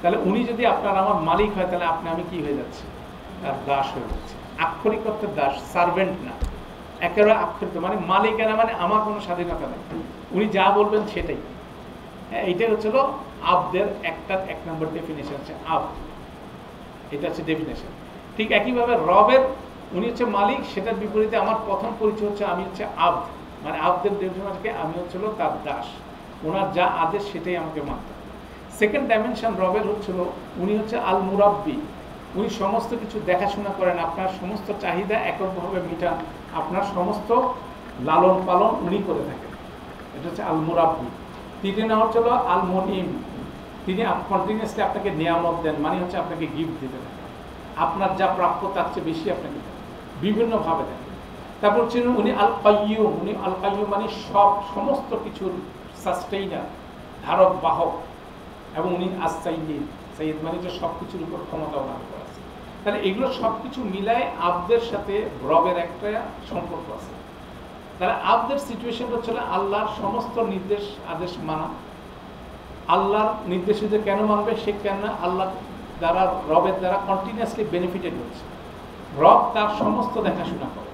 তাহলে উনি যদি আপনার আমার মালিক হয়, তাহলে আপনি আমি কি হয়ে যাচ্ছে, তার দাস হয়ে যাচ্ছে। আক্ষরিক অর্থে দাস, সার্ভেন্ট না, একেবারে আক্ষরিক মানে মালিকানা, মানে আমার কোনো স্বাধীনতা নেই, উনি যা বলবেন সেটাই। হ্যাঁ, এইটাই হচ্ছিল আব্দের এক নম্বর ডেফিনেশন হচ্ছে আব্দ, এটা হচ্ছে ডেফিনেশন। ঠিক একইভাবে রবের, উনি হচ্ছে মালিক, সেটার বিপরীতে আমার প্রথম পরিচয় হচ্ছে আমি হচ্ছে আব্দ, মানে আব্দের ডেফিনেশন হচ্ছে আমি হচ্ছিল তার দাস, ওনার যা আদেশ সেটাই আমাকে মানতে হবে। সেকেন্ড ডাইমেনশন রবের হচ্ছিল, উনি হচ্ছে আল মুরাব্বি, উনি সমস্ত কিছু দেখাশোনা করেন, আপনার সমস্ত চাহিদা এককভাবে মিটান, আপনার সমস্ত লালন পালন উনি করে থাকেন, এটা হচ্ছে আল মুরাব্বি। তৃতীয় নাম হচ্ছিল আল মুনিম, তিনি কন্টিনিউয়াসলি আপনাকে নিয়ামত দেন, মানে হচ্ছে আপনাকে গিফট দিতে থাকেন, আপনার যা প্রাপ্য তার চেয়ে বেশি আপনাকে দেন, বিভিন্নভাবে দেন। তারপর ছিলেন উনি আল কাইয়ুম, উনি আল কাইয়ুম মানে সমস্ত কিছুর সাস্টেইনার, ধারক বাহক, এবং উনি আস-সাইয়্যিদ, সাইয়্যিদ মানে যে সব কিছুর উপর ক্ষমতা ওনার উপর আছে। তাহলে এগুলো সব কিছু মিলায় আব্দের সাথে রবের একটা সম্পর্ক আছে। তাহলে আব্দের সিচুয়েশন হচ্ছে আল্লাহর সমস্ত নির্দেশ আদেশ মানা, আল্লাহর নির্দেশ কেন মানবে, সে কেন আল্লাহ দ্বারা, রবের দ্বারা কন্টিনিউয়াসলি বেনিফিটেড হচ্ছে। রব তার সমস্ত দেখাশোনা করে,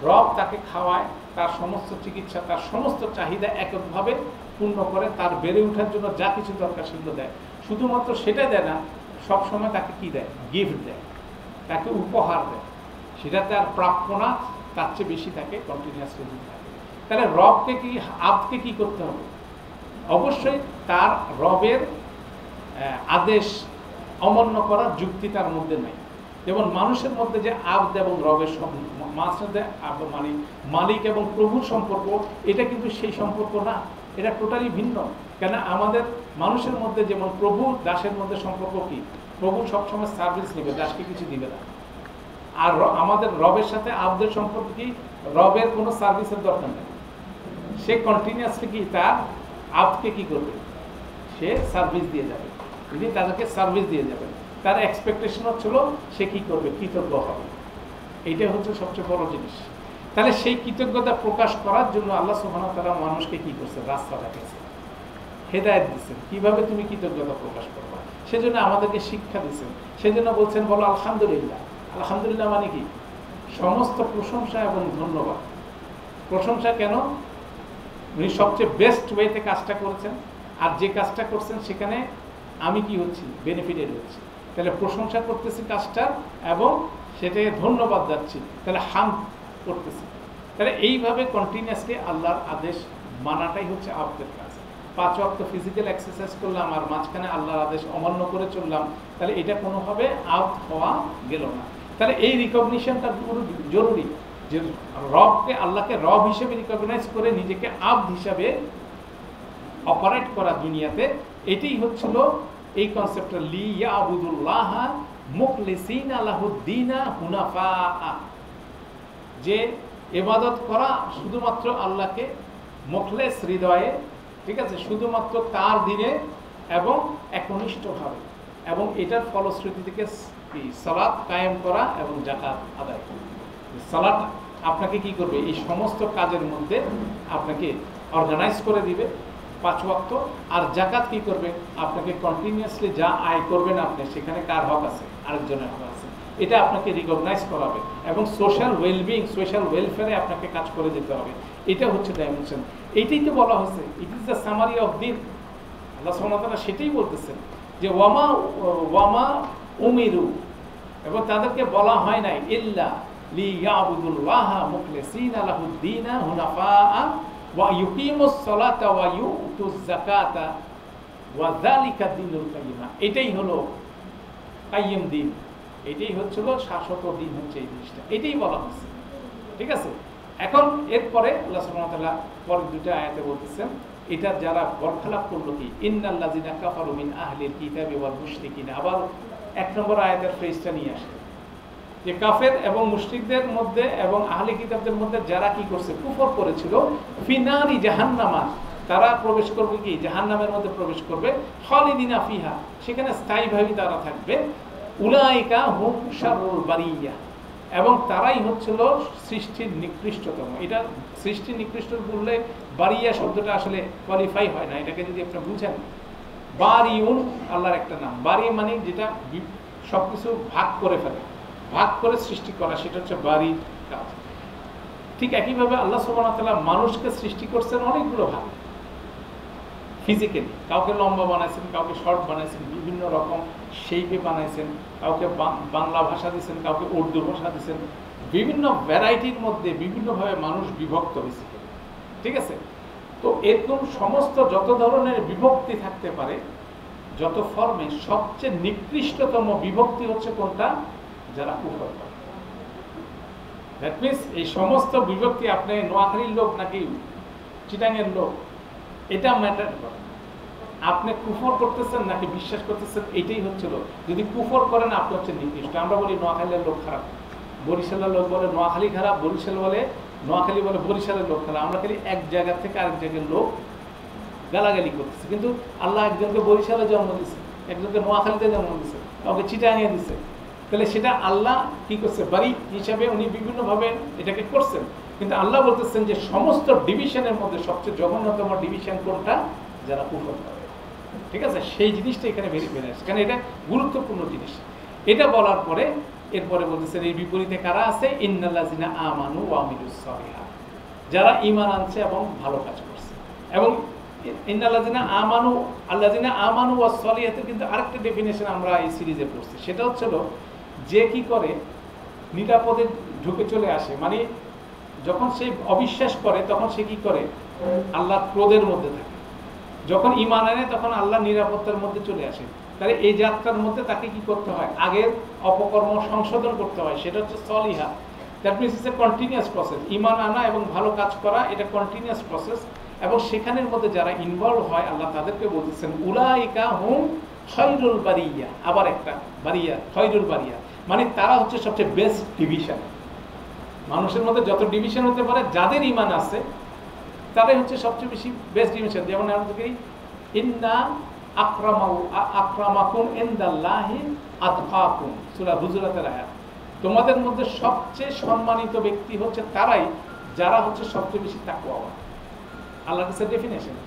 রব তাকে খাওয়ায়, তার সমস্ত চিকিৎসা, তার সমস্ত চাহিদা এককভাবে পূর্ণ করে, তার বেড়ে ওঠার জন্য যা কিছু দরকার সেগুলো দেয়। শুধুমাত্র সেটা দেয় না, সবসময় তাকে কি দেয়, গিফট দেয়, তাকে উপহার দেয়, সেটা তার প্রাপ্য না, তার চেয়ে বেশি তাকে কন্টিনিউয়াসলি দিতে থাকে। তাহলে রবকে কি, আব্দকে কি করতে হবে, অবশ্যই তার রবের আদেশ অমান্য করার যুক্তি তার মধ্যে নেই। যেমন মানুষের মধ্যে যে আব্দ এবং রবের মাঝে মানে মালিক এবং প্রভুর সম্পর্ক, এটা কিন্তু সেই সম্পর্ক না, এটা টোটালি ভিন্ন। কেন আমাদের মানুষের মধ্যে যেমন প্রভু দাসের মধ্যে সম্পর্ক কি, প্রভু সবসময় সার্ভিস নেবে, দাসকে কিছু দিবে না। আর আমাদের রবের সাথে আব্দের সম্পর্ক কি, রবের কোনো সার্ভিসের দরকার নেই, সে কন্টিনিউয়াসলি কি তার আব্দকে কি করবে, সে সার্ভিস দিয়ে যাবে, তিনি তাদেরকে সার্ভিস দিয়ে যাবেন। তার এক্সপেকটেশন হচ্ছিল সে কি করবে, কৃতজ্ঞ হবে, এইটাই হচ্ছে সবচেয়ে বড় জিনিস। তাহলে সেই কৃতজ্ঞতা প্রকাশ করার জন্য আল্লাহ সুবহানাহু ওয়া তাআলা মানুষকে কি করছে, রাস্তা দেখাইছে, হেদায়েত দিচ্ছেন, কিভাবে তুমি কৃতজ্ঞতা প্রকাশ করবা, সেজন্য আমাদেরকে শিক্ষা দিচ্ছেন। সেজন্য বলছেন বলো আলহামদুলিল্লাহ। আলহামদুলিল্লাহ মানে কি, সমস্ত প্রশংসা এবং ধন্যবাদ। প্রশংসা কেন, উনি সবচেয়ে বেস্ট ওয়েতে কাজটা করেছেন, আর যে কাজটা করছেন সেখানে আমি কি হচ্ছি, বেনিফিটেড হচ্ছি, তাহলে প্রশংসা করতেছি কাজটা এবং সেটাকে ধন্যবাদ যাচ্ছি, তাহলে হাম করতেছি। তাহলে এইভাবে কন্টিনিউয়াসলি আল্লাহর আদেশ মানাটাই হচ্ছে আব্দের কাজ। 5 ওয়াক্ত ফিজিক্যাল এক্সারসাইজ করলাম আর মাঝখানে আল্লাহর আদেশ অমান্য করে চললাম, তাহলে এটা কোনোভাবে আব্দ হওয়া গেল না। তাহলে এই রিকগনিশনটা জরুরি, যে রবকে, আল্লাহকে রব হিসেবে রিকগনাইজ করে নিজেকে আব্দ হিসাবে অপারেট করা দুনিয়াতে, এটাই হচ্ছিল এই কনসেপ্টটা, লিয়াবুদুল্লাহ মুখলিসিনা লাহুদ্দিনা হুনাফা, যে ইবাদত করা শুধুমাত্র আল্লাহকে মুখলেস হৃদয়ে, ঠিক আছে, শুধুমাত্র তার দিনে এবং একনিষ্ঠভাবে, এবং এটার ফলশ্রুতি থেকে সালাত কায়েম করা এবং যাকাত আদায় করা। সালাত আপনাকে কি করবে, এই সমস্ত কাজের মধ্যে আপনাকে অর্গানাইজ করে দিবে 5 ওয়াক্ত। আর যাকাত কি করবে, আপনাকে কন্টিনিউয়াসলি যা আয় করবেন আপনি, সেখানে কার হক আছে, আরেকজনের হক আছে, এটা আপনাকে রিকগনাইজ করাবে এবং সোশ্যাল ওয়েলবিং, সোশ্যাল ওয়েলফেয়ারে আপনাকে কাজ করে যেতে হবে। এটা হচ্ছে ডাইমেনশন। এইটাই তো বলা হয়েছে, it is the summary of দিন। আল্লাহ সুবহানাহু ওয়া তাআলা সেটাই বলতেছেন যে ওয়ামা উমিরু, এবং তাদেরকে বলা হয় নাই ইল্লা লিয়াবুদুল্লাহা মুখলিসিনা লাহুদ-দীনা হুনাফাআ ওয়া ইউকিমুস সালাতা ওয়া ইউতুজ যাকাতা ওয়া যালিকা দীনুল কাইয়্যিম। এটাই হলো কাইয়্যিম দিন, এটাই হচ্ছিল শাশ্বত দিন, হচ্ছে এই জিনিসটা, এটাই বলা হচ্ছে। ঠিক আছে, এখন এরপরে আল্লাহ সুবহানাহু ওয়া তাআলা পরের দুটো আয়াতে বলতেছেন এটা যারা বরখেলাপ করলো কি, ইন্নাল্লাযিনা কাফারু মিন আহলিল কিতাবি ওয়াল মুশরিকিনা। আবার 1 নম্বর আয়াতের ফ্রেজটা নিয়ে আসে যে কাফের এবং মুশরিকদের মধ্যে এবং আহলে কিতাবদের মধ্যে যারা কি করছে, কুফর করেছিল, ফিনারি জাহান্নামা, তারা প্রবেশ করবে কি, জাহান্নামের মধ্যে প্রবেশ করবে, খালিদিনা ফিহা, সেখানে স্থায়ীভাবে তারা থাকবে। উলাইকা হুম শাররুল বারিয়া, এবং তারাই হচ্ছিল সৃষ্টির নিকৃষ্টতম। এটা সৃষ্টির নিকৃষ্ট বললে বারিয়া শব্দটা আসলে কোয়ালিফাই হয় না, এটাকে যদি আপনি বুঝেন, বারিউন আল্লাহর একটা নাম। বারি মানে যেটা সবকিছু ভাগ করে ফেলে, ভাগ করে সৃষ্টি করা, সেটা হচ্ছে বাড়ির কাজ। ঠিক একইভাবে আল্লাহ সুবহানাহু ওয়া তাআলা মানুষকে সৃষ্টি করছেন অনেকগুলো ভাগ, ফিজিক্যালি, কাউকে লম্বা বানাইছেন, কাউকে শর্ট বানাইছেন, বিভিন্ন রকম শেপে বানাইছেন, কাউকে বাংলা ভাষা দিয়েছেন, কাউকে উর্দু ভাষা দিয়েছেন, বিভিন্ন ভ্যারাইটির মধ্যে বিভিন্নভাবে মানুষ বিভক্ত হয়েছে। ঠিক আছে, তো এরকম সমস্ত যত ধরনের বিভক্তি থাকতে পারে, যত ফর্মে, সবচেয়ে নিকৃষ্টতম বিভক্তি হচ্ছে কোনটা, যারা কুফর করে। দ্যাট মিনস এই সমস্ত বিভক্তি, আপনি নোয়াখালীর লোক নাকি চিটাঙের লোক, এটা ম্যাটার করে। আপনি কুফর করতেছেন নাকি বিশ্বাস করতেছেন, এটাই হচ্ছিল। যদি কুফর করেন আপনি হচ্ছেন নিকৃষ্ট। আমরা বলি নোয়াখালীর লোক খারাপ, বরিশালের লোক বলে নোয়াখালী খারাপ, বরিশাল বলে নোয়াখালী বলে বরিশালের লোক খারাপ। আমরা খালি এক জায়গা থেকে আরেক জায়গার লোক গালাগালি করতেছি, কিন্তু আল্লাহ একজনকে বরিশালে জন্ম দিচ্ছে, একজনকে নোয়াখালীতে জন্ম দিচ্ছে, কাউকে চিটাঙিয়ে দিচ্ছে। তাহলে সেটা আল্লাহ কি করছে, বাড়ি হিসাবে উনি বিভিন্নভাবে এটাকে করছেন। কিন্তু আল্লাহ বলতেছেন যে সমস্ত ডিভিশনের মধ্যে সবচেয়ে জঘন্যতম ডিভিশন কোনটা, যারা কুফর করে। ঠিক আছে, সেই জিনিসটা এখানে বেরিয়ে আসছে, কারণ এটা গুরুত্বপূর্ণ জিনিস। এটা বলার পরে এরপরে বলতেছেন এই বিপরীতে কারা আছে, ইন্নাল্লাযিনা আমানু ওয়া আমিলুস সালিহাত, যারা ঈমান আনছে এবং ভালো কাজ করছে। এবং ইন্নাল্লাযিনা আমানু, আল্লাযিনা আমানু ওয়াস সালিহাতের কিন্তু আরেকটা ডেফিনেশন আমরা এই সিরিজে পড়ছি, সেটা হচ্ছিল যে কি করে নিরাপদে ঢুকে চলে আসে, মানে যখন সে অবিশ্বাস করে তখন সে কি করে, আল্লাহর ক্রোধের মধ্যে থাকে। যখন ঈমান আনে তখন আল্লাহ নিরাপত্তার মধ্যে চলে আসে। তাহলে এই যাত্রার মধ্যে তাকে কি করতে হয়, আগের অপকর্ম সংশোধন করতে হয়, সেটা হচ্ছে সলিহা। That means it's a continuous process. ঈমান আনা এবং ভালো কাজ করা, এটা কন্টিনিউয়াস প্রসেস। এবং সেখানের মধ্যে যারা ইনভলভ হয়, আল্লাহ তাদেরকে বলতেছেন উলাইকা হুম খায়রুল বারিয়া। আবার একটা বারিয়া, খায়রুল বারিয়া, মানে তারা হচ্ছে সবচেয়ে বেস্ট ডিভিশন। মানুষের মধ্যে যত ডিভিশন হতে পারে, যাদের ঈমান আছে তারাই হচ্ছে সবচেয়ে বেশি বেস্ট ডিভিশন। যেমন আমরা দেখি ইন্না আকরামাকুম ইনদাল্লাহি আতকাকুম, সূরা হুজুরাতের আয়াত। তোমাদের মধ্যে সবচেয়ে সম্মানিত ব্যক্তি হচ্ছে তারাই যারা হচ্ছে সবচেয়ে বেশি তাকওয়াবান। আল্লাহর কাছে ডেফিনেশন।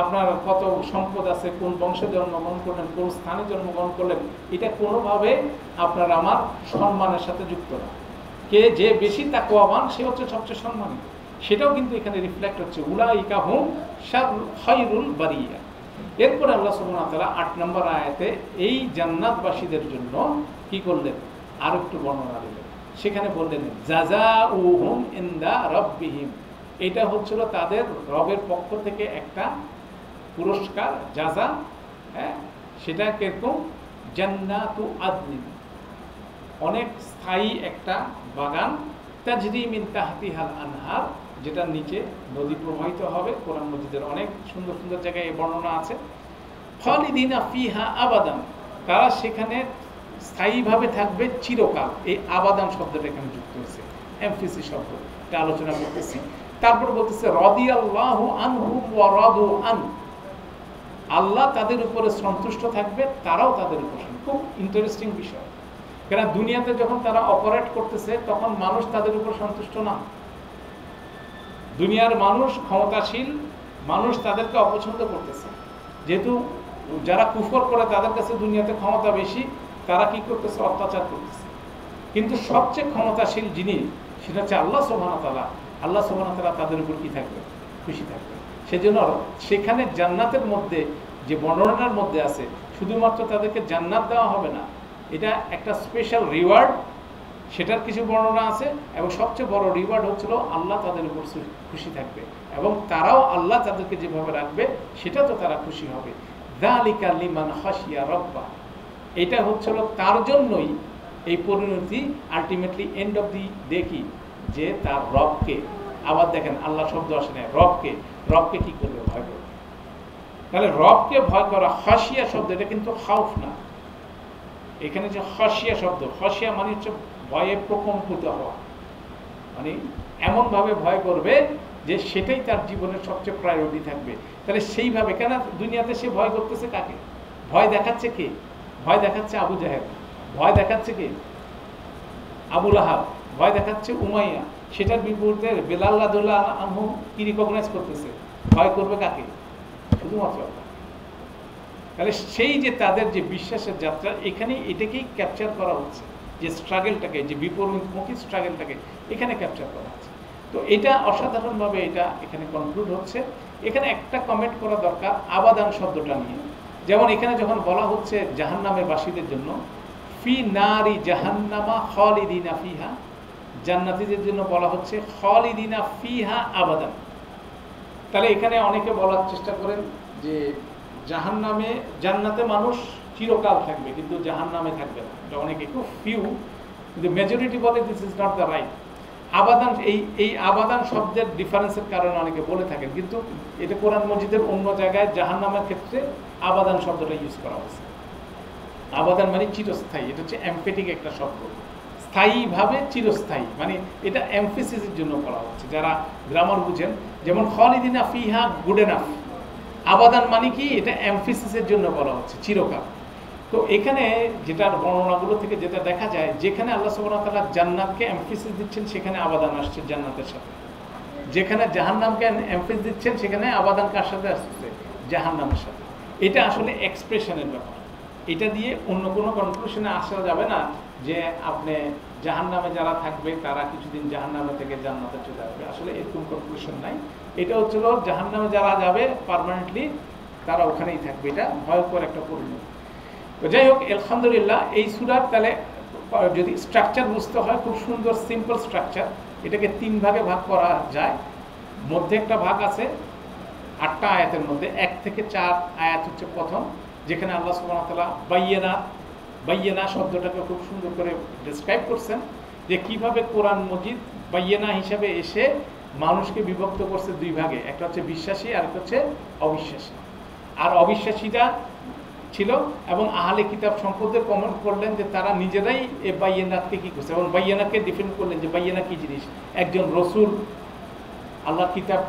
আপনার কত সম্পদ আছে, কোন বংশে জন্মগ্রহণ করলেন, কোন স্থানে জন্মগ্রহণ করলেন, এটা কোনোভাবে আপনার আমার সম্মানের সাথে যুক্ত না। কে যে বেশি তাকওয়াবান সে হচ্ছে সবচেয়ে সম্মানিত, সেটাও কিন্তু এখানে রিফ্লেক্ট হচ্ছে। উলাইকা হুম খায়রুল বারিয়া। এরপরে আল্লাহ সুবহানাহু ওয়া তাআলা 8 নম্বর আয়াতে এই জান্নাতবাসীদের জন্য কি করলেন, আর একটু বর্ণনা দিলেন। সেখানে বললেন জাযাউহুম ইনদা রাব্বিহিম, এটা হচ্ছিল তাদের রবের পক্ষ থেকে একটা পুরস্কার, জাযা। হ্যাঁ, সেটা কিরকম, জান্নাতু আদনিন, অনেক স্থায়ী একটা বাগান, তাজরি মিন তাহতিহাল আনহার, যেটার নিচে নদী প্রবাহিত হবে। কোরআন মাজিদের অনেক সুন্দর সুন্দর জায়গায় এই বর্ণনা আছে। খালিদিনা ফিহা আবাদান, তারা সেখানে স্থায়ীভাবে থাকবে চিরকাল। এই আবাদান শব্দটা এখানে যুক্ত হয়েছে, এমফিসি শব্দ। এটা আলোচনা করতেছি। তারপর বলতেছে রাদিয়াল্লাহু আনহুম ওয়া রাদু আন, আল্লাহ তাদের উপরে সন্তুষ্ট থাকবে, তারাও তাদের উপর। খুব ইন্টারেস্টিং বিষয়, কারণ দুনিয়াতে যখন তারা অপারেট করতেছে তখন মানুষ তাদের উপর সন্তুষ্ট না। দুনিয়ার মানুষ ক্ষমতাশীল মানুষ তাদেরকে অপছন্দ করতেছে, যেহেতু যারা কুফর করে তাদের কাছে দুনিয়াতে ক্ষমতা বেশি, তারা কি করতেছে, অত্যাচার করতেছে। কিন্তু সবচেয়ে ক্ষমতাশীল যিনি, সেটা হচ্ছে আল্লাহ সুবহানাহু ওয়া তাআলা। আল্লাহ সুবহানাহু ওয়া তাআলা তাদের উপর কি থাকবে, খুশি থাকবে। সেজন্য সেখানে জান্নাতের মধ্যে যে বর্ণনার মধ্যে আছে, শুধুমাত্র তাদেরকে জান্নাত দেওয়া হবে না, এটা একটা স্পেশাল রিওয়ার্ড, সেটার কিছু বর্ণনা আছে। এবং সবচেয়ে বড় রিওয়ার্ড হচ্ছিল আল্লাহ তাদের উপর খুশি থাকবে, এবং তারাও আল্লাহ তাদেরকে যেভাবে রাখবে সেটা তো তারা খুশি হবে। যালিকা লিমান খাশিয়া রাব্বা, এটা হচ্ছিল তার জন্যই এই পরিণতি। Ultimately end of the day কি, যে তার রবকে, আবার দেখেন আল্লাহ শব্দ আসে না, রবকে কি করবে, ভয় করবে। তাহলে রবকে ভয় করা, খাশিয়া শব্দ, এটা কিন্তু খাউফ না। এখানে যে খাশিয়া শব্দ, খাশিয়া মানে হচ্ছে ভয়ে প্রকম্পিত হওয়া, মানে এমনভাবে ভয় করবে যে সেটাই তার জীবনের সবচেয়ে প্রায়োরিটি থাকবে। তাহলে সেইভাবে, কেন দুনিয়াতে সে ভয় করতেছে কাকে, ভয় দেখাচ্ছে কে, ভয় দেখাচ্ছে আবু জাহেল, ভয় দেখাচ্ছে কে, আবু লাহাব, ভয় দেখাচ্ছে উমাইয়া। সেটার বিপরীতে বেলাল রাদিয়াল্লাহু আনহু কি রিকগনাইজ করতেছে, ভয় করবে কাকে, শুধুমাত্র আল্লাহ। তাহলে সেই যে তাদের যে বিশ্বাসের যাত্রা, এখানে এটাকেই ক্যাপচার করা হচ্ছে, যে স্ট্রাগলটাকে, যে বিপরীতমুখী স্ট্রাগলটাকে এখানে ক্যাপচার করা হচ্ছে। তো এটা অসাধারণভাবে এটা এখানে কনক্লুড হচ্ছে। এখানে একটা কমেন্ট করা দরকার আবাদান শব্দটা নিয়ে। যেমন এখানে যখন বলা হচ্ছে জাহান্নামের বাসীদের জন্য, ফি নারি জাহান্নামা খালিদিনা ফিহা, জান্নাতীদের জন্য বলা হচ্ছে খালিদিনা ফিহা আবাদান। তাহলে এখানে অনেকে বলার চেষ্টা করেন যে জাহান্নামে, জান্নাতে মানুষ চিরকাল থাকবে কিন্তু জাহান্নামে থাকবে না। এটা অনেকে, খুব ফিউ, কিন্তু মেজরিটি বলে this is not the right. আবাদান, এই আবাদান শব্দের ডিফারেন্সের কারণে অনেকে বলে থাকেন, কিন্তু এটা কোরআন মজিদের অন্য জায়গায় জাহান্নামের ক্ষেত্রে আবাদান শব্দটা ইউজ করা হয়েছে। আবাদান মানে চিরস্থায়ী, এটা হচ্ছে এমফেটিক একটা শব্দ, স্থায়ীভাবে চিরস্থায়ী, মানে এটা এমফেসিসের জন্য বলা হচ্ছে। যারা গ্রামার বুঝেন, যেমন খালিদিনা ফিহা গুড এনাফ, আবাদান মানে কি, এটা এমফেসিসের জন্য বলা হচ্ছে, চিরকাল। তো এখানে যেটার বর্ণনাগুলো থেকে যেটা দেখা যায়, যেখানে আল্লাহ সুবহানাহু ওয়া তাআলা জান্নাতকে এমফেসিস দিচ্ছেন সেখানে আবাদান আসছে জান্নাতের সাথে, যেখানে জাহান্নামকে এমফেসিস দিচ্ছেন সেখানে আবাদান কার সাথে আসছে, জাহান্নামের সাথে। এটা আসলে এক্সপ্রেশনের ব্যাপার, এটা দিয়ে অন্য কোনো কনক্লুশনে আসা যাবে না যে আপনি জাহান্নামে যারা থাকবে তারা কিছুদিন জাহান্নামে থেকে জান্নাতে চলে আসবে, আসলে এরকম কনক্লুশন নাই। এটা হচ্ছিল জাহান্নামে যারা যাবে পার্মানেন্টলি তারা ওখানেই থাকবে, এটা ভয়ঙ্কর একটা পরিণতি। তো যাই হোক, আলহামদুলিল্লাহ, এই সূরার তাহলে যদি স্ট্রাকচার বুঝতে হয়, খুব সুন্দর সিম্পল স্ট্রাকচার। এটাকে 3 ভাগে ভাগ করা যায়। মধ্যে একটা ভাগ আছে 8টা আয়াতের মধ্যে, 1 থেকে 4 আয়াত হচ্ছে প্রথম, যেখানে আল্লাহ সুবহানাহু ওয়া তাআলা বাইয়িনা শব্দটাকে খুব সুন্দর করে ডেসক্রাইব করছেন, যে কিভাবে কোরআন মজিদ বাইয়িনা হিসাবে এসে মানুষকে বিভক্ত করছে 2 ভাগে, একটা হচ্ছে বিশ্বাসী আর একটা হচ্ছে অবিশ্বাসী। আর অবিশ্বাসীরা ছিল, এবং আহলে কিতাব সম্পদের কমেন্ট করলেন যে তারা নিজেরাই এই বাইয়িনাতকে কি করছে, এবং বাইয়িনাকে ডিফেন্ড করলেন যে বাইয়িনা কি জিনিস, একজন রসুল আল্লাহ কিতাব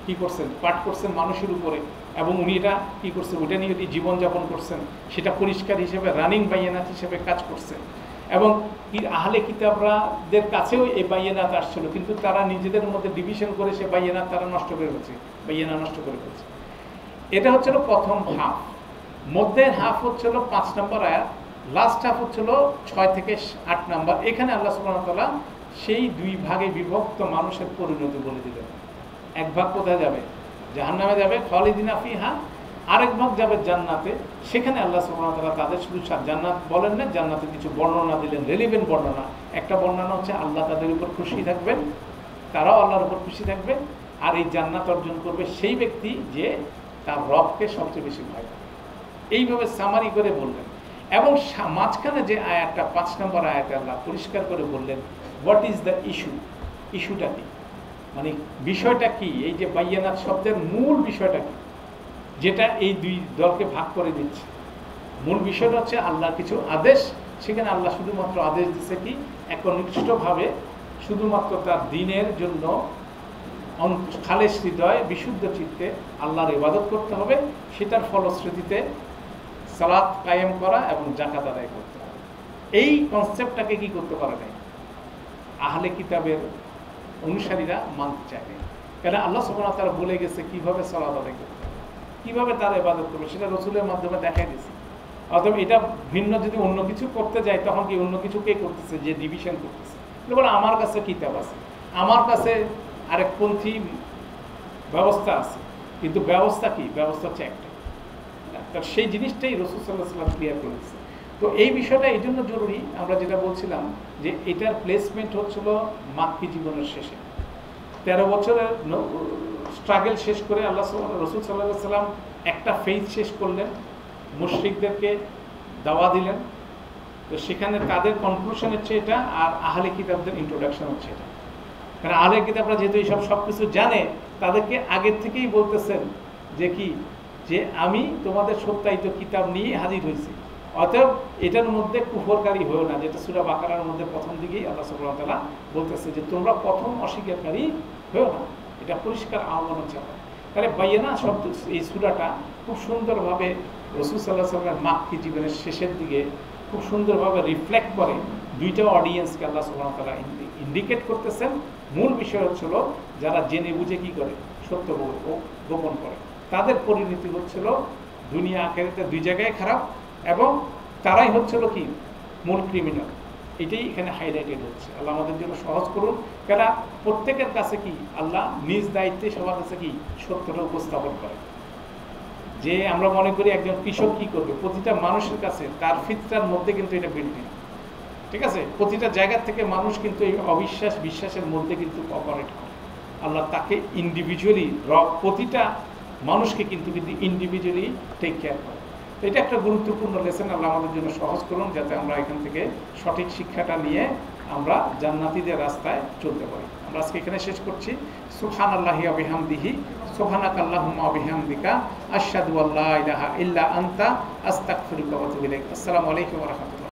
কি করছেন, পাঠ করছেন মানুষের উপরে, এবং উনি এটা কি করছেন, ওটা নিয়ে জীবনযাপন করছেন, সেটা পরিষ্কার হিসেবে রানিং বাইয়িনাত হিসেবে কাজ করছেন। এবং আহলে কিতাবরাদের কাছেও এই বাইয়িনাত আসছিল, কিন্তু তারা নিজেদের মধ্যে ডিভিশন করে সে বাইয়িনাত তারা নষ্ট করে ফেলছে, বাইয়িনা নষ্ট করে ফেলছে। এটা হচ্ছিল প্রথম হাফ। মধ্যের হাফ হচ্ছিল 5 নম্বর আয়াত, লাস্ট হাফ হচ্ছিল 6 থেকে 8 নম্বর। এখানে আল্লাহ সুবহানাহু ওয়া তাআলা সেই 2 ভাগে বিভক্ত মানুষের পরিণতি বলে দিলেন। এক ভাগ কোথায় যাবে, জাহান্নামে যাবে খালিদিনা ফিহা, আরেক ভাগ যাবে জান্নাতে। সেখানে আল্লাহ সুবহানাহু ওয়া তাআলা তাদের শুধু জান্নাত বলেন না, জান্নাতের কিছু বর্ণনা দিলেন, রেলিভেন্ট বর্ণনা। একটা বর্ণনা হচ্ছে আল্লাহ তাদের উপর খুশি থাকবেন, তারাও আল্লাহর উপর খুশি থাকবেন, আর এই জান্নাত অর্জন করবে সেই ব্যক্তি যে তার রবকে সবচেয়ে বেশি ভয় করে। এইভাবে সামারি করে বললেন। এবং মাঝখানে যে আয়াতটা 5 নম্বর আয়াতে আল্লাহ পরিষ্কার করে বললেন হোয়াট ইজ দ্য ইস্যুটা কি, মানে বিষয়টা কি, এই যে বাইয়িনাত শব্দের মূল বিষয়টা কি, যেটা এই 2 দলকে ভাগ করে দিচ্ছে। মূল বিষয়টা হচ্ছে আল্লাহর কিছু আদেশ, সেখানে আল্লাহ শুধুমাত্র আদেশ দিচ্ছে কি, একনিষ্ঠভাবে শুধুমাত্র তার দ্বীনের জন্য খালেস হৃদয় বিশুদ্ধ চিত্তে আল্লাহর ইবাদত করতে হবে, সেটার ফলশ্রুতিতে সালাত কায়েম করা এবং যাকাত আদায় করতে হবে। এই কনসেপ্টটাকে কি করতে পারে নাই আহলে কিতাবের অনুসারীরা মানতে চায়নি। কেন আল্লাহ সুবহানাহু ওয়া তাআলা বলে গেছে কিভাবে সালাত আদায় করতে হবে, কিভাবে তার ইবাদত করবে, সেটা রাসূলের মাধ্যমে দেখাই দিয়েছে। অথবা এটা ভিন্ন যদি অন্য কিছু করতে যায় তখন কি অন্য কিছু কে করতেছে, যে ডিভিশন করতেছে। বলে আমার কাছে কিতাব আছে, আমার কাছে আরেকপন্থী ব্যবস্থা আছে, কিন্তু ব্যবস্থা কি, ব্যবস্থা হচ্ছে একটা। তার সেই জিনিসটাই রাসূল সাল্লাল্লাহু আলাইহি ওয়াসাল্লাম ক্লিয়ার করেছে। তো এই বিষয়টা এই জন্য জরুরি, আমরা যেটা বলছিলাম যে এটার প্লেসমেন্ট হচ্ছিল মাক্কি জীবনের শেষে 13 বছরের স্ট্রাগল শেষ করে আল্লাহ রাসূল সাল্লাল্লাহু আলাইহি ওয়াসাল্লাম একটা ফেইথ শেষ করলেন, মুশরিকদেরকে দাওয়া দিলেন। তো সেখানে তাদের কনক্লুশন হচ্ছে এটা, আর আহলে কিতাবদের ইন্ট্রোডাকশন হচ্ছে এটা। কারণ আহলে কিতাবরা যেহেতু এইসব সব কিছু জানে, তাদেরকে আগের থেকেই বলতেছেন যে কি, যে আমি তোমাদের সত্যায়িত কিতাব নিয়ে হাজির হয়েছি, অতএব এটার মধ্যে কুফরকারী হয়েও না, যেটা সূরা বাকারার মধ্যে প্রথম দিকেই আল্লাহ সুবহানাহু ওয়া তাআলা বলতেছে যে তোমরা প্রথম অস্বীকারী হয়েও না। এটা পরিষ্কার আহ্বান হচ্ছে। তাহলে বাইয়ানা শব্দ এই সূরাটা খুব সুন্দরভাবে রাসূল সাল্লাল্লাহু আলাইহি ওয়াসাল্লামের মাক্কি জীবনের শেষের দিকে খুব সুন্দরভাবে রিফ্লেক্ট করে দুইটা অডিয়েন্সকে আল্লাহ সুবহানাহু ওয়া তাআলা ইন্ডিকেট করতেছেন। মূল বিষয় হচ্ছিল যারা জেনে বুঝে কি করে, সত্য গোপন করে, তাদের পরিণতি হচ্ছিল দুনিয়া আখিরাতে দুই জায়গায় খারাপ, এবং তারাই হচ্ছিল কি মূল ক্রিমিনাল। এটাই এখানে হাইলাইটেড হচ্ছে। আল্লাহ আমাদের জন্য সহজ করুন। কেন প্রত্যেকের কাছে কি আল্লাহ নিজ দায়িত্বে সবার কাছে কি সত্যটা উপস্থাপন করে। যে আমরা মনে করি একজন কৃষক কি করবে, প্রতিটা মানুষের কাছে তার ফিতরার মধ্যে কিন্তু এটা বিল্ট ইন, ঠিক আছে। প্রতিটা জায়গা থেকে মানুষ কিন্তু এই অবিশ্বাস বিশ্বাসের মধ্যে কিন্তু অপারেট করে। আল্লাহ তাকে ইন্ডিভিজুয়ালি প্রতিটা মানুষকে কিন্তু ইন্ডিভিজুয়ালি টেক কেয়ার করে। এটা একটা গুরুত্বপূর্ণ লেসন। আল্লাহ আমাদের জন্য সহজ করুন, যাতে আমরা এখান থেকে সঠিক শিক্ষাটা নিয়ে আমরা জান্নাতীদের রাস্তায় চলতে পারি। আমরা আজকে এখানে শেষ করছি। সুবহানাল্লাহি ওয়া বিহামদিহি, সুবহানাকাল্লাহুম্মা ওয়া বিহামদিকা, আশহাদু আল্লা ইলাহা ইল্লা আনতা, আস্তাগফিরুকা ওয়া আতুবু ইলাইক। আসসালামু আলাইকুম ওয়া রাহমাতুল্লাহ।